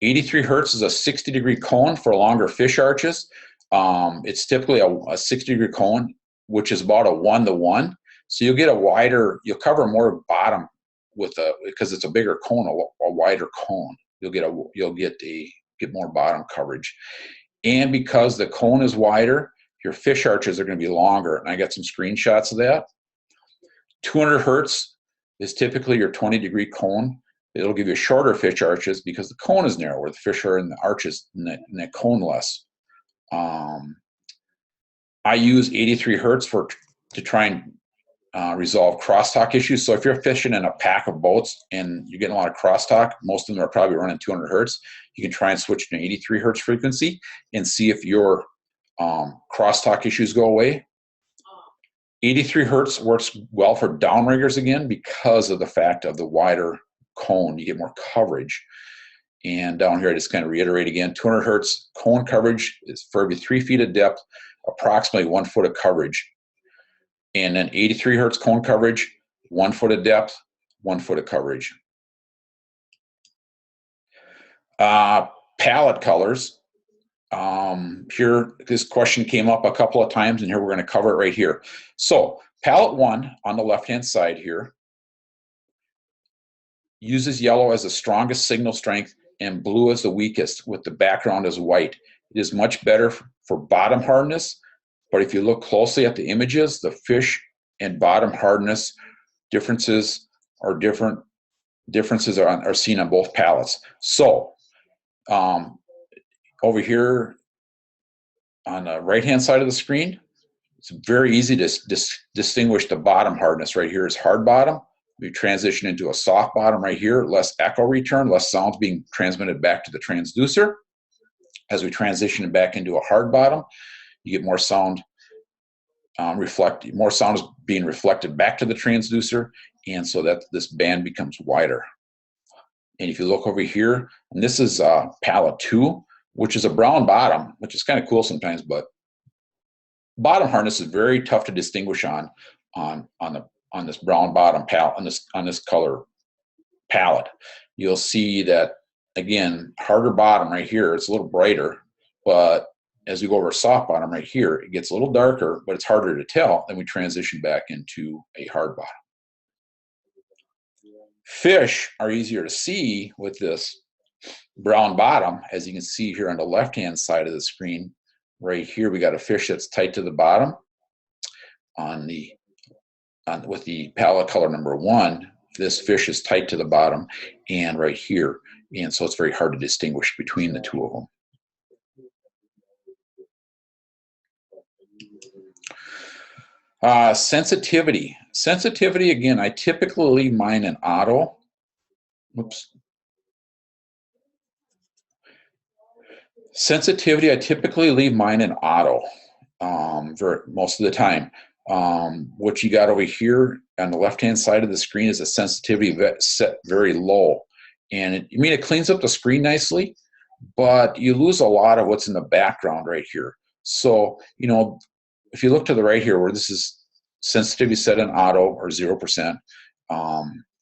83 hertz is a 60-degree cone for longer fish arches. It's typically a 60-degree cone, which is about a 1-to-1. So you'll get a wider, you'll cover more bottom with because it's a bigger cone, a wider cone. You'll get more bottom coverage. And because the cone is wider, your fish arches are going to be longer. And I got some screenshots of that. 200 hertz is typically your 20-degree cone. It'll give you shorter fish arches because the cone is narrower. The fish are in the arches in that cone less. I use 83 hertz to try and resolve crosstalk issues. So if you're fishing in a pack of boats and you're getting a lot of crosstalk, most of them are probably running 200 hertz. You can try and switch to an 83 hertz frequency and see if your crosstalk issues go away. 83 hertz works well for downriggers again because of the fact of the wider cone. You get more coverage. And down here, I just kind of reiterate again, 200 hertz cone coverage is for every 3 feet of depth, approximately 1 foot of coverage. And then 83 hertz cone coverage, 1 foot of depth, 1 foot of coverage. Palette colors. Here, this question came up a couple of times, and here we're going to cover it right here. So palette 1 on the left-hand side here uses yellow as the strongest signal strength and blue as the weakest, with the background as white. It is much better for bottom hardness, but if you look closely at the images, the fish and bottom hardness differences are different. Differences are seen on both palettes. So over here on the right-hand side of the screen, it's very easy to distinguish the bottom hardness. Right here is hard bottom. We transition into a soft bottom right here, less echo return, less sounds being transmitted back to the transducer. As we transition back into a hard bottom, you get more sound more sound is being reflected back to the transducer, and so that this band becomes wider. And if you look over here, and this is palette 2, which is a brown bottom, which is kind of cool sometimes, but bottom hardness is very tough to distinguish on this brown bottom palette, on this color palette. You'll see that, again, harder bottom right here, it's a little brighter, but as we go over soft bottom right here, it gets a little darker, but it's harder to tell. Then we transition back into a hard bottom. Fish are easier to see with this brown bottom, as you can see here on the left-hand side of the screen. Right here, we got a fish that's tight to the bottom. With the palette color number 1, this fish is tight to the bottom, and right here, and so it's very hard to distinguish between the two of them. Sensitivity. Sensitivity, again, I typically leave mine in auto. Whoops. Sensitivity, I typically leave mine in auto for most of the time. What you got over here on the left-hand side of the screen is a sensitivity set very low. And it cleans up the screen nicely, but you lose a lot of what's in the background right here. So, if you look to the right here where this is sensitivity set in auto or 0%,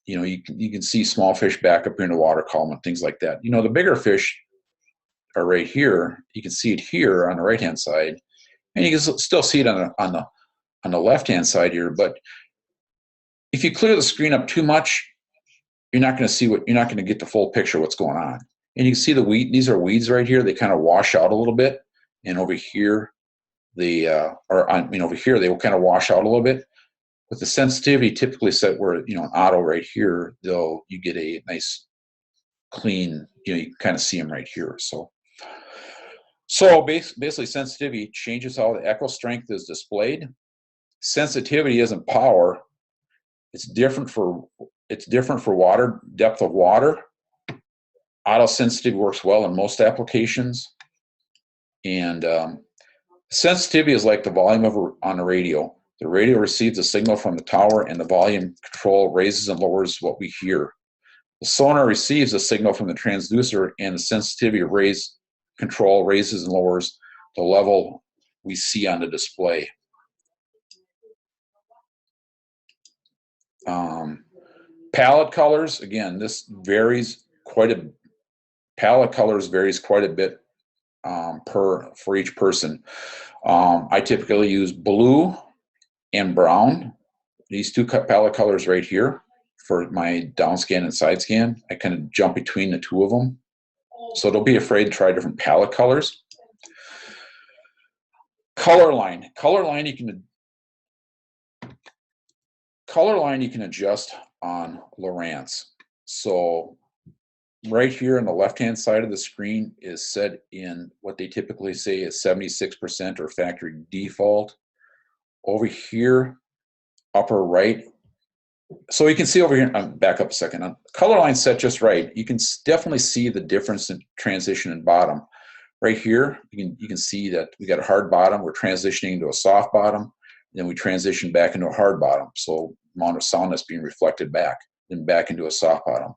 you can see small fish back up here in the water column and things like that. The bigger fish are right here. You can see it here on the right-hand side, and you can still see it on the left-hand side here. But if you clear the screen up too much, you're not going to get the full picture of what's going on. And you can see the weed. These are weeds right here. They kind of wash out a little bit, and over here, over here they will kind of wash out a little bit. With the sensitivity typically set where an auto right here, you get a nice clean. You can kind of see them right here. So basically, sensitivity changes how the echo strength is displayed. Sensitivity isn't power. It's different for water depth of water. Auto sensitivity works well in most applications, and sensitivity is like the volume on a radio. The radio receives a signal from the tower, and the volume control raises and lowers what we hear. The sonar receives a signal from the transducer, and the sensitivity control raises and lowers the level we see on the display. Palette colors, again, this varies quite a bit. Palette colors varies quite a bit for each person. I typically use blue and brown. These two palette colors right here for my DownScan and SideScan. I kind of jump between the two of them. So don't be afraid to try different palette colors. Color line. Color line you can adjust on Lowrance. So right here on the left-hand side of the screen is set in what they typically say is 76% or factory default. Over here, upper right, so you can see over here, back up a second, color line set just right. You can definitely see the difference in transition and bottom. Right here, you can see that we got a hard bottom, we're transitioning to a soft bottom, then we transition back into a hard bottom. So amount of sound that's being reflected back, then back into a soft bottom.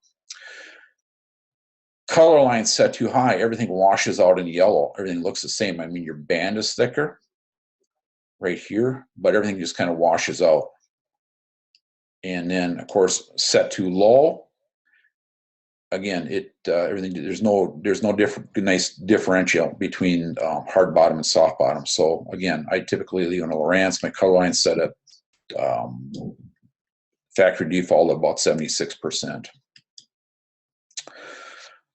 Color line set too high, everything washes out in yellow. Everything looks the same. I mean, your band is thicker right here, but everything just kind of washes out. And then, of course, set too low. Again, everything there's no nice differential between hard bottom and soft bottom. So again, I typically leave on a Lowrance. My color line set at factory default of about 76%.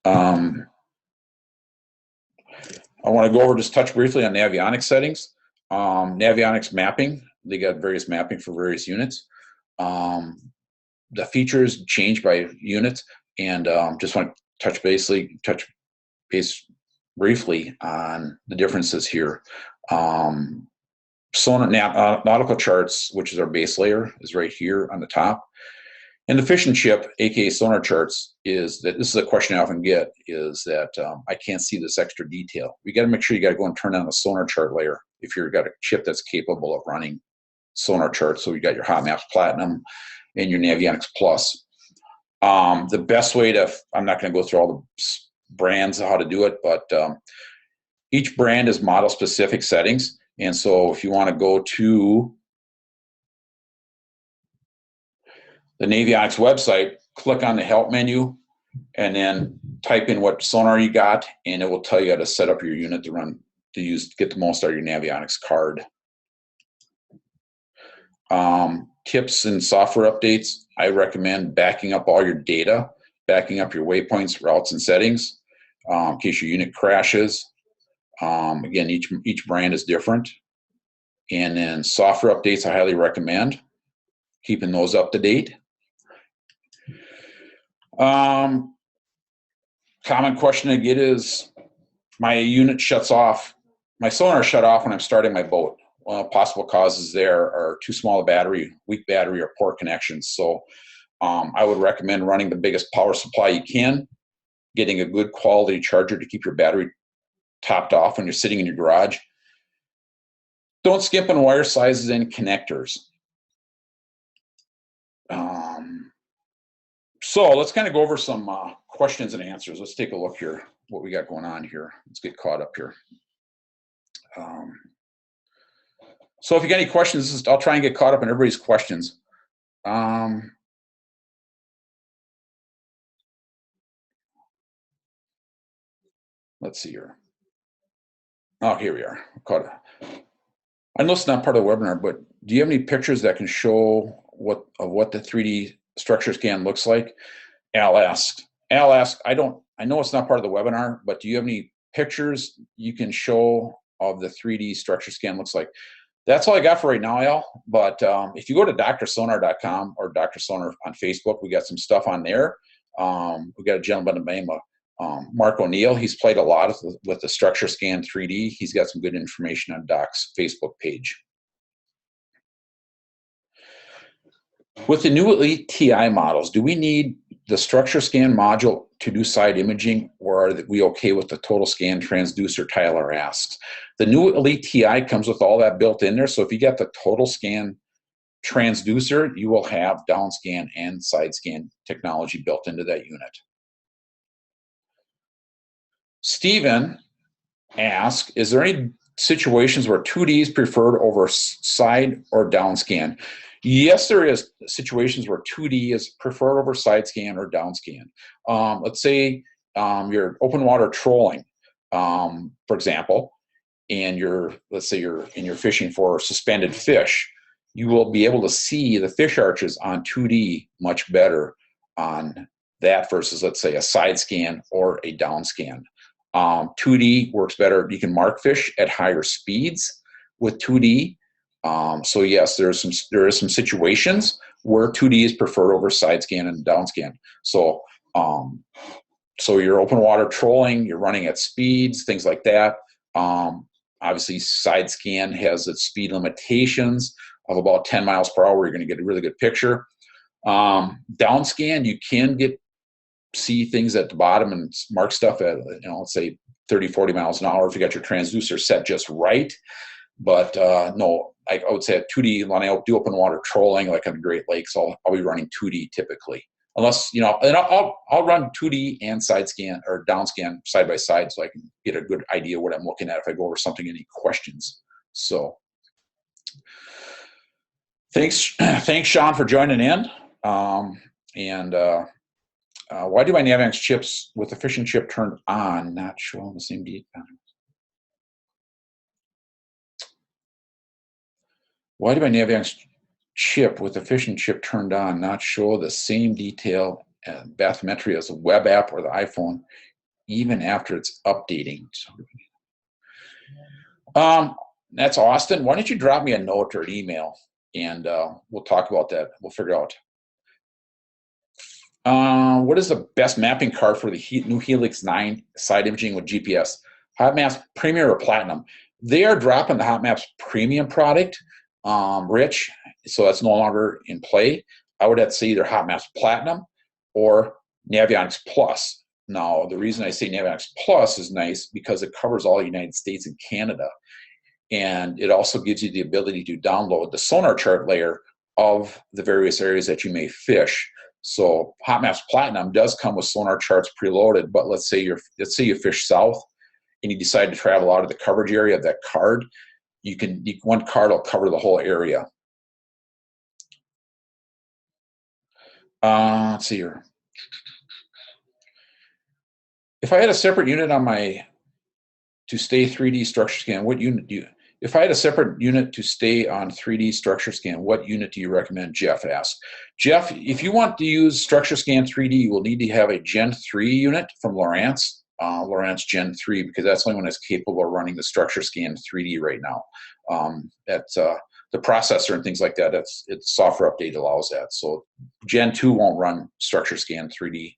I want to go over, just touch briefly on Navionics settings. Navionics mapping, they got various mapping for various units. The features change by unit, and just want to touch base briefly on the differences here. Sonar nautical charts, which is our base layer, is right here on the top. And the fish and chip, aka sonar charts, is that this is a question I often get, is that I can't see this extra detail. You got to make sure you got to go and turn on the sonar chart layer if you've got a chip that's capable of running sonar charts. So you got your Hot Maps Platinum and your Navionics Plus. The best way to, I'm not going to go through all the brands of how to do it, but each brand is model specific settings. And so if you want to go to the Navionics website, click on the help menu, and then type in what sonar you got, and it will tell you how to set up your unit to run, to get the most out of your Navionics card. Tips and software updates, I recommend backing up all your data, backing up your waypoints, routes, and settings in case your unit crashes. Again, each brand is different. And then software updates, I highly recommend keeping those up to date. Common question I get is, my unit shuts off, my sonar shut off when I'm starting my boat. One of the possible causes there are too small a battery, weak battery, or poor connections. So I would recommend running the biggest power supply you can, getting a good quality charger to keep your battery topped off when you're sitting in your garage. Don't skip on wire sizes and connectors. So let's kind of go over some questions and answers. Let's take a look here, what we got going on here. Let's get caught up here. So if you got any questions, I'll try and get caught up in everybody's questions. Let's see here. Oh, here we are. Caught up. I know it's not part of the webinar, but do you have any pictures that can show what the 3D structure scan looks like? Al asked, I know it's not part of the webinar, but do you have any pictures you can show of the 3D structure scan looks like? That's all I got for right now, Al. But if you go to drsonar.com or Dr. Sonar on Facebook, we got some stuff on there. We got a gentleman by the name of Mark O'Neill. He's played a lot with the structure scan 3D. He's got some good information on Doc's Facebook page. With the new Elite TI models, do we need the structure scan module to do side imaging, or are we okay with the total scan transducer, Tyler asks. The new Elite TI comes with all that built in there, so if you get the total scan transducer, you will have DownScan and SideScan technology built into that unit. Stephen asks, is there any situations where 2D is preferred over side or DownScan? Yes, there is situations where 2D is preferred over SideScan or DownScan. Let's say you're open water trolling, for example, and let's say you're fishing for suspended fish. You will be able to see the fish arches on 2D much better on that versus, let's say, a SideScan or a DownScan. 2D works better. You can mark fish at higher speeds with 2D. So yes, there is some situations where 2D is preferred over SideScan and DownScan. So so you're open water trolling, you're running at speeds, things like that. Obviously, SideScan has its speed limitations of about 10 miles per hour. You're going to get a really good picture. DownScan, you can see things at the bottom and mark stuff at, let's say 30, 40 miles an hour if you got your transducer set just right. But no, I would say at 2D, when I do open water trolling, like on the Great Lakes, I'll be running 2D typically. Unless, and I'll run 2D and SideScan or DownScan side by side so I can get a good idea what I'm looking at if I go over something, any questions. So thanks, Sean, for joining in. Why do my Navionics chips with the fishing chip turned on not showing the same detail? Why do my Navionics chip with the fishing chip turned on not show the same detail and bathymetry as a web app or the iPhone, even after it's updating? That's Austin. Why don't you drop me a note or an email, and we'll talk about that. We'll figure out. What is the best mapping card for the new Helix 9 side imaging with GPS? Hot Maps Premium or Platinum? They are dropping the Hot Maps Premium product, Rich, so that's no longer in play. I would have to say either Hot Maps Platinum or Navionics Plus. Now, the reason I say Navionics Plus is nice because it covers all the United States and Canada. And it also gives you the ability to download the sonar chart layer of the various areas that you may fish. So Hot Maps Platinum does come with sonar charts preloaded, but let's say you fish south and you decide to travel out of the coverage area of that card, one card will cover the whole area. Let's see here. If I had a separate unit on to stay 3D structure scan, what unit do you? If I had a separate unit to stay on 3D structure scan, what unit do you recommend? Jeff asked. Jeff, if you want to use structure scan 3D, you will need to have a Gen 3 unit from Lowrance Gen 3, because that's the only one that's capable of running the structure scan 3D right now. That's the processor and things like that. Its software update allows that. So Gen 2 won't run structure scan 3D.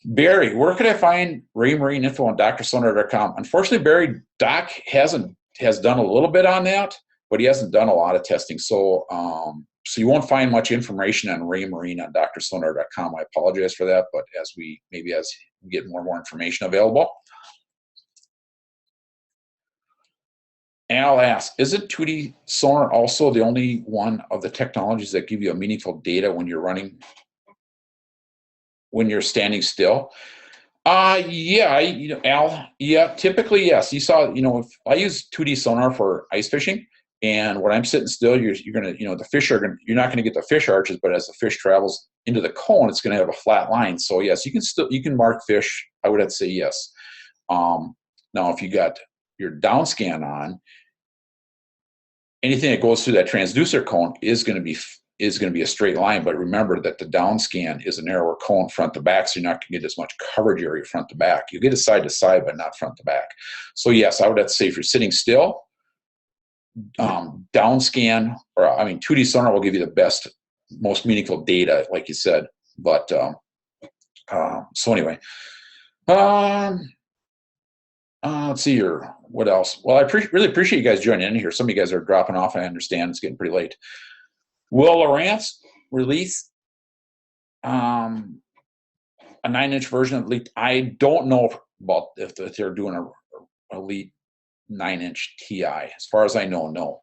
Barry, where could I find Raymarine info on drsonar.com? Unfortunately, Barry, Doc has done a little bit on that, but he hasn't done a lot of testing. So so you won't find much information on Raymarine on drsonar.com. I apologize for that, but as we get more and more information available. Al asks, isn't 2D sonar also the only one of the technologies that give you a meaningful data when you're standing still? Yeah, Al, yeah, typically, yes. You saw, if I use 2D sonar for ice fishing, and when I'm sitting still, you're gonna, the fish you're not gonna get the fish arches, but as the fish travels into the cone, it's gonna have a flat line. So yes, you can mark fish. I would have to say yes. Now, if you got your DownScan on, anything that goes through that transducer cone is going to be a straight line. But remember that the DownScan is a narrower cone front to back, so you're not going to get as much coverage area front to back. You get it side to side, but not front to back. So yes, I would have to say if you're sitting still, DownScan, 2D sonar will give you the best, most meaningful data, like you said. But so anyway, let's see here. What else? Well, I really appreciate you guys joining in here. Some of you guys are dropping off. I understand it's getting pretty late. Will Lowrance release a 9-inch version of Elite. I don't know about if they're doing a Elite 9-inch TI. As far as I know, no.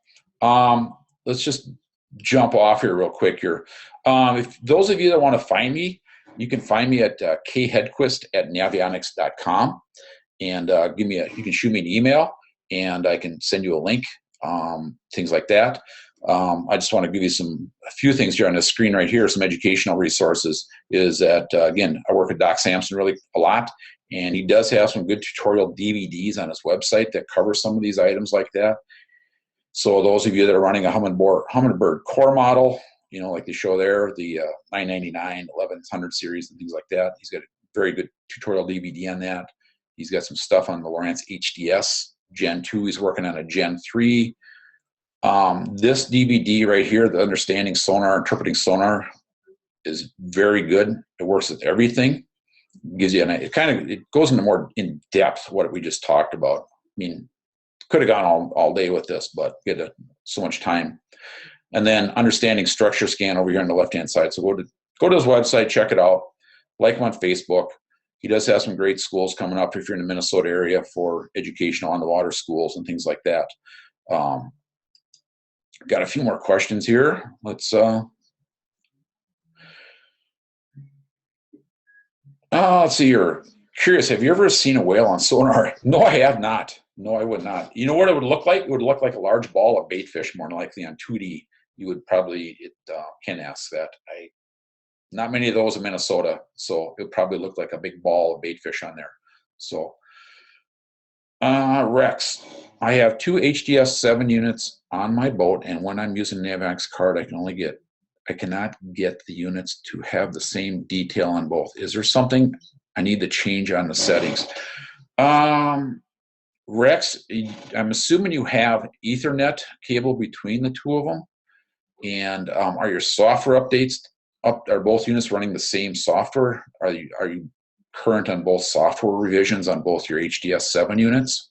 Let's just jump off here real quick here. If those of you that want to find me, you can find me at khedquist@navionics.com, and you can shoot me an email, and I can send you a link, things like that. I just want to give you a few things here on the screen right here, some educational resources. Is that, again, I work with Doc Sampson really a lot, and he does have some good tutorial DVDs on his website that cover some of these items like that. So those of you that are running a Humminbird core model, like they show there, the 999, 1100 series and things like that, he's got a very good tutorial DVD on that. He's got some stuff on the Lowrance HDS Gen 2. He's working on a Gen 3. This DVD right here, the Understanding Sonar, Interpreting Sonar, is very good. It works with everything. Gives you it goes into more in depth what we just talked about. I mean, could have gone all day with this, but we had so much time. And then Understanding Structure Scan over here on the left-hand side. So go to his website, check it out, like him on Facebook. He does have some great schools coming up if you're in the Minnesota area for educational on-the-water schools and things like that. Got a few more questions here. Let's see here. Curious, have you ever seen a whale on sonar? No, I have not. No, I would not. You know what it would look like? It would look like a large ball of bait fish, more than likely on 2D. You would probably, Ken asks that. Not many of those in Minnesota, so it would probably look like a big ball of bait fish on there. So, Rex, I have 2 HDS 7 units on my boat, and when I'm using Navionics card, I cannot get the units to have the same detail on both. Is there something I need to change on the settings? Rex, I'm assuming you have Ethernet cable between the two of them, and are your software updates are both units running the same software? Are you current on both software revisions on both your HDS 7 units?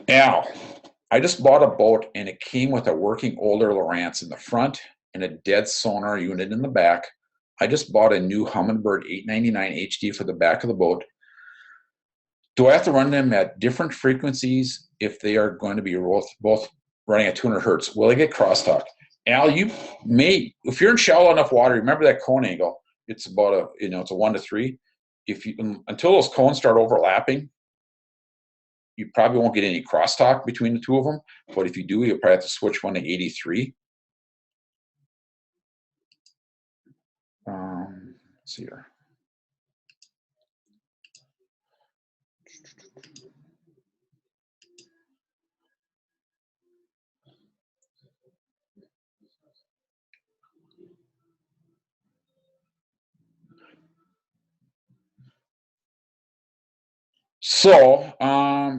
Al, I just bought a boat and it came with a working older Lowrance in the front and a dead sonar unit in the back. I just bought a new Humminbird 899 HD for the back of the boat. Do I have to run them at different frequencies if they are going to be both running at 200 hertz? Will I get crosstalk? Al, you may, if you're in shallow enough water, remember that cone angle. It's about it's a 1 to 3. Until those cones start overlapping, you probably won't get any crosstalk between the two of them. But if you do, you'll probably have to switch one to 83. Let's see here. So,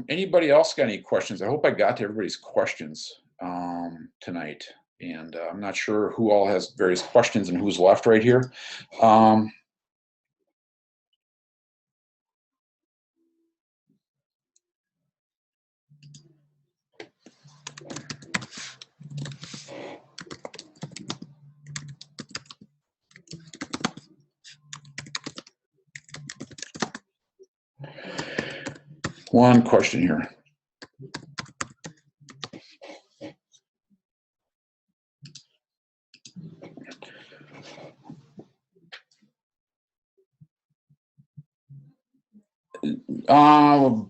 anybody else got any questions? I hope I got to everybody's questions tonight. And I'm not sure who all has various questions and who's left right here. One question here.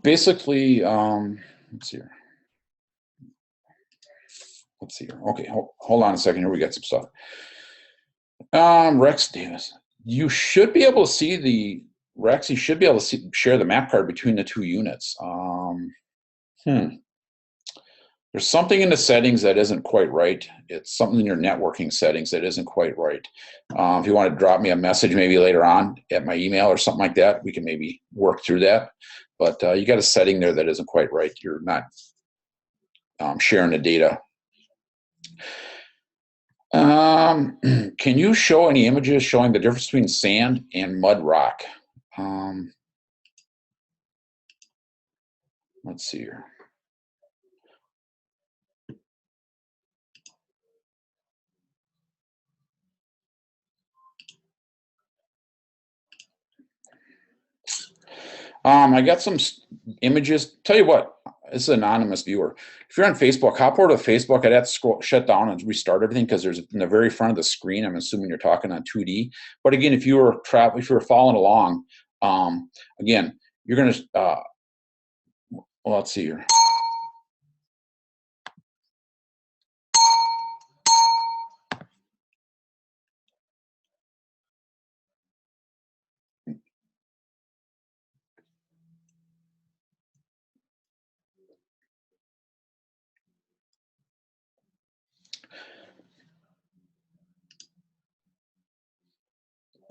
Basically, let's see here. Let's see here. Okay, hold on a second here. We got some stuff. Rex Davis, you should be able to see the Rex. You should be able to share the map card between the two units. There's something in the settings that isn't quite right. It's something in your networking settings that isn't quite right. If you want to drop me a message maybe later on at my email or something like that, we can maybe work through that. But you got a setting there that isn't quite right. You're not sharing the data. Can you show any images showing the difference between sand and mud rock? Let's see here. I got some images. Tell you what, this is an anonymous viewer. If you're on Facebook, hop over to Facebook. I'd have to shut down and restart everything because there's in the very front of the screen. I'm assuming you're talking on 2D. But again, if you were following along, again, you're gonna. Well, let's see here.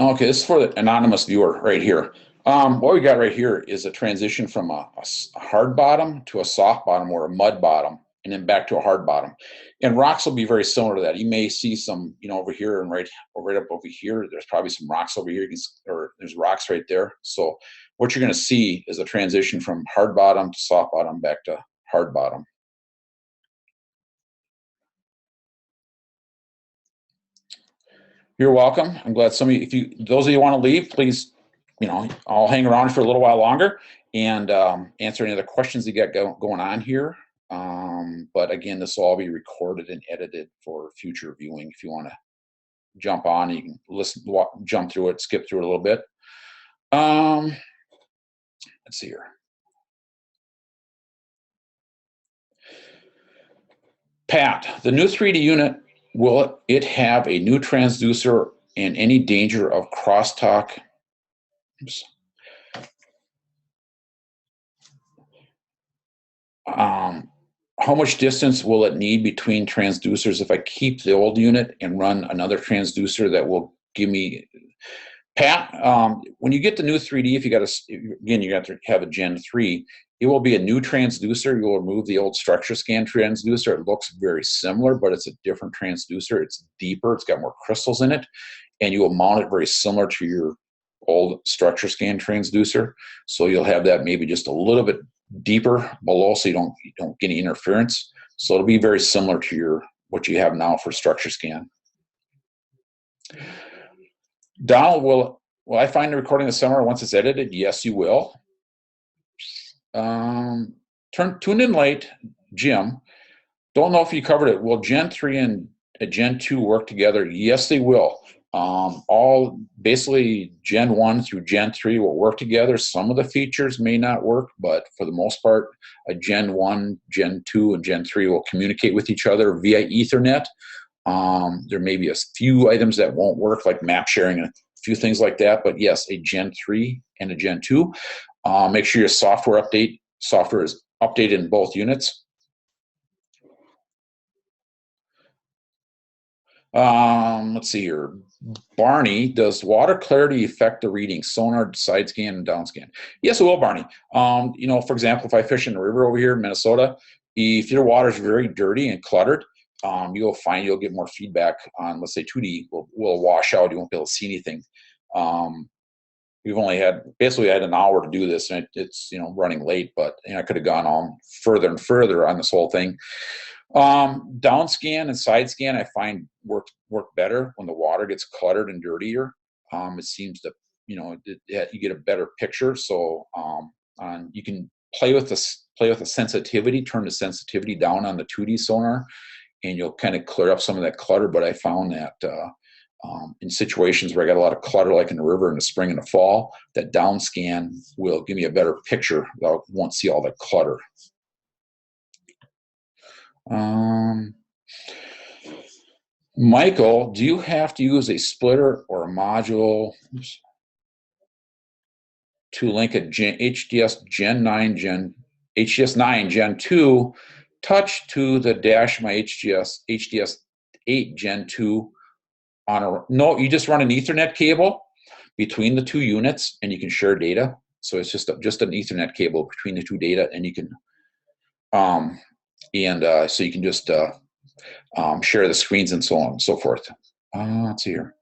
Okay, this is for the anonymous viewer right here. What we got right here is a transition from a hard bottom to a soft bottom or a mud bottom, and then back to a hard bottom. And rocks will be very similar to that. You may see some, over here and right up over here. There's probably some rocks over here, or there's rocks right there. So what you're going to see is a transition from hard bottom to soft bottom back to hard bottom. You're welcome. I'm glad some of you, those of you want to leave, please, I'll hang around for a little while longer and answer any other questions you got going on here. But again, this will all be recorded and edited for future viewing. If you want to jump on, you can listen, jump through it, skip through it a little bit. Let's see here. Pat, the new 3D unit, will it have a new transducer and any danger of crosstalk? Oops. How much distance will it need between transducers if I keep the old unit and run another transducer that will give me, Pat, when you get the new 3D, if you got to have a Gen 3, it will be a new transducer. You'll remove the old structure scan transducer. It looks very similar, but it's a different transducer. It's deeper, it's got more crystals in it, and you will mount it very similar to your old structure scan transducer. So you'll have that maybe just a little bit deeper below, so you don't get any interference. So it'll be very similar to what you have now for structure scan. Donald, will I find the recording this summer once it's edited? Yes, you will. Tune in late, Jim. Don't know if you covered it. Will Gen 3 and Gen 2 work together? Yes, they will. All basically Gen 1 through Gen 3 will work together. Some of the features may not work, but for the most part, a Gen 1, Gen 2, and Gen 3 will communicate with each other via Ethernet. There may be a few items that won't work, like map sharing and a few things like that, but yes, a Gen 3 and a Gen 2. Make sure your software is updated in both units. Let's see here. Barney, does water clarity affect the reading? Sonar, SideScan, and DownScan. Yes, it will, Barney. For example, if I fish in the river over here in Minnesota, if your water is very dirty and cluttered, you'll find you'll get more feedback on, let's say, 2D will wash out. You won't be able to see anything. We've only had an hour to do this, and it's running late, but I could have gone on further and further on this whole thing. DownScan and SideScan I find work better when the water gets cluttered and dirtier. It seems to you get a better picture. So you can play with the sensitivity, turn the sensitivity down on the 2D sonar, and you'll kind of clear up some of that clutter. But I found that in situations where I got a lot of clutter, like in the river in the spring and the fall, that DownScan will give me a better picture. I won't see all that clutter. Michael, do you have to use a splitter or a module to link a HDS 9 Gen 2 touch to the dash my HDS 8 Gen 2 no, you just run an Ethernet cable between the two units and you can share data. So it's just an Ethernet cable between the two data, and you can so you can just share the screens and so on and so forth. Let's see here.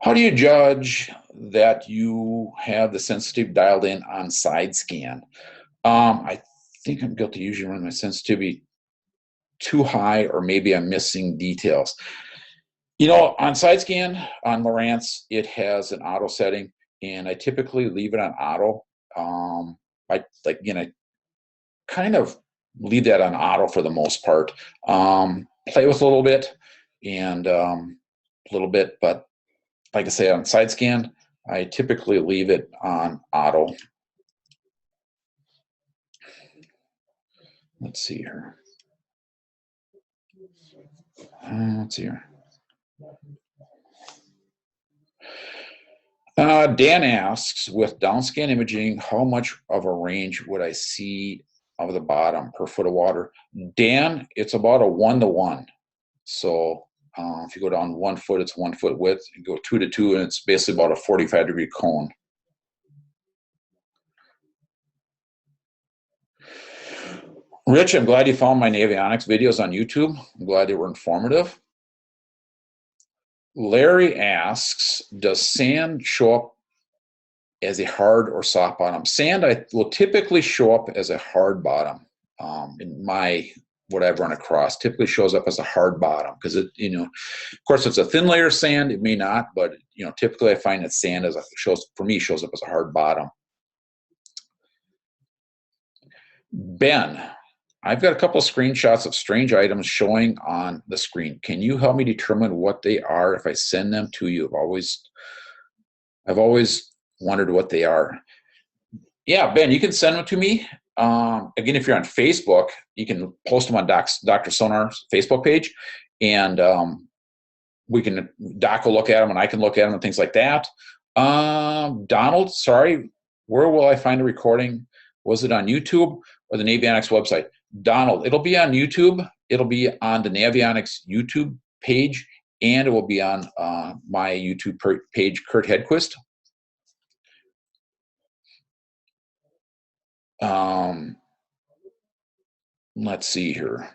How do you judge that you have the sensitivity dialed in on SideScan? I think I'm guilty. Usually run my sensitivity too high, or maybe I'm missing details. You know, on SideScan, on Lowrance, it has an auto setting, and I typically leave it on auto. I kind of leave that on auto for the most part. Play with a little bit and but like I say, on SideScan, I typically leave it on auto. Let's see here. Let's see here. Dan asks, with DownScan imaging, how much of a range would I see of the bottom per foot of water? Dan, it's about a 1-to-1. So if you go down 1 foot, it's 1 foot width. You go 2 to 2, and it's basically about a 45-degree cone. Rich, I'm glad you found my Navionics videos on YouTube. I'm glad they were informative. Larry asks, does sand show up as a hard or soft bottom? Sand will typically show up as a hard bottom. In what I've run across, typically shows up as a hard bottom because of course, if it's a thin layer of sand, it may not, but typically I find that sand shows up as a hard bottom. Ben, I've got a couple of screenshots of strange items showing on the screen. Can you help me determine what they are if I send them to you? I've always wondered what they are. Yeah, Ben, you can send them to me. Again, if you're on Facebook, you can post them on Dr. Sonar's Facebook page, and Doc will look at them, and I can look at them and things like that. Donald, sorry, where will I find a recording? Was it on YouTube or the Navionics website? Donald, it'll be on YouTube. It'll be on the Navionics YouTube page, and it will be on my YouTube page, Kirt Hedquist. Let's see here.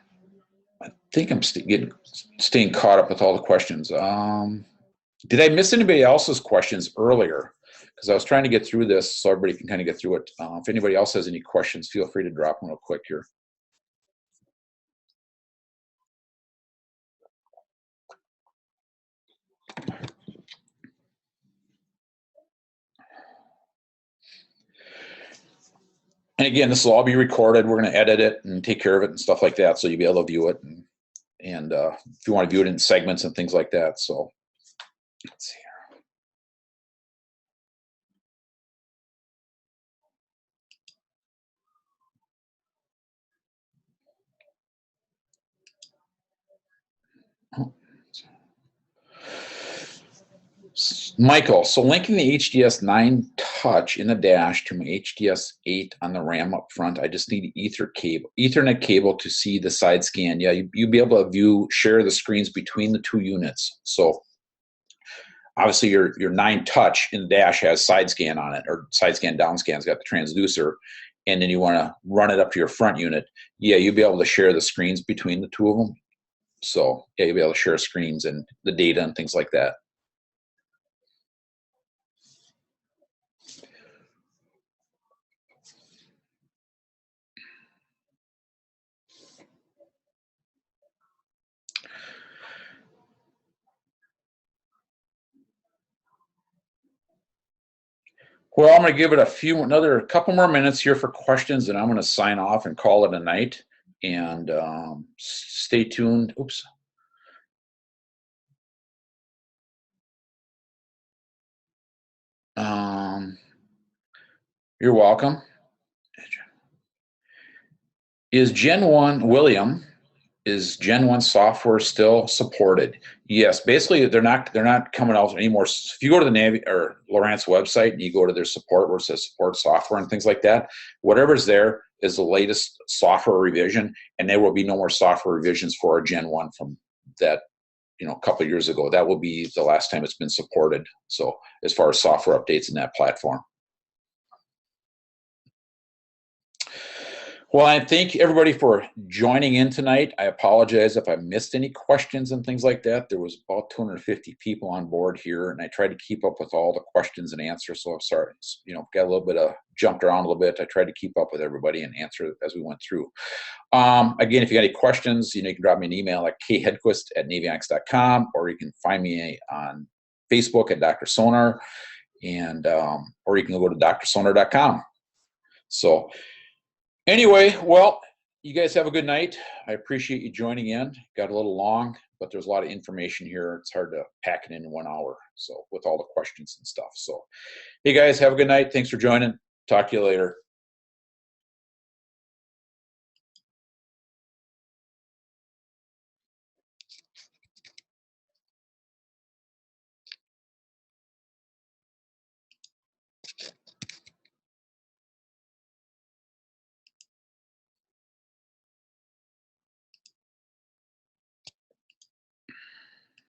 I think I'm staying caught up with all the questions. Did I miss anybody else's questions earlier? Because I was trying to get through this so everybody can kind of get through it. If anybody else has any questions, feel free to drop them real quick here. And again, this will all be recorded. We're going to edit it and take care of it and stuff like that, so you'll be able to view it. And if you want to view it in segments and things like that. So let's see here. Michael, so linking the HDS 9 touch in the dash to my HDS 8 on the RAM up front, I just need Ethernet cable to see the side scan. Yeah, you'll be able to share the screens between the two units. So obviously your 9 touch in the dash has side scan on it, or side scan down scan's got the transducer, and then you want to run it up to your front unit. Yeah, you'll be able to share the screens between the two of them. So yeah, you'll be able to share screens and the data and things like that. Well, I'm going to give it another couple more minutes here for questions, and I'm going to sign off and call it a night. And stay tuned. Oops. You're welcome. Is Gen 1 software still supported? Yes, basically they're not coming out anymore. If you go to the Lowrance website and you go to their support where it says support software and things like that, whatever's there is the latest software revision, and there will be no more software revisions for our Gen 1 from that a couple of years ago. That will be the last time it's been supported. So as far as software updates in that platform. Well, I thank everybody for joining in tonight. I apologize if I missed any questions and things like that. There was about 250 people on board here, and I tried to keep up with all the questions and answers. So I'm sorry, got a little bit of jumped around a little bit. I tried to keep up with everybody and answer as we went through. Again, if you got any questions, you can drop me an email at khedquist@navionics.com, or you can find me on Facebook at Dr. Sonar, and or you can go to drsonar.com. So anyway, well, you guys have a good night. I appreciate you joining in. Got a little long, but there's a lot of information here. It's hard to pack it in 1 hour, so with all the questions and stuff. So hey guys, have a good night. Thanks for joining. Talk to you later.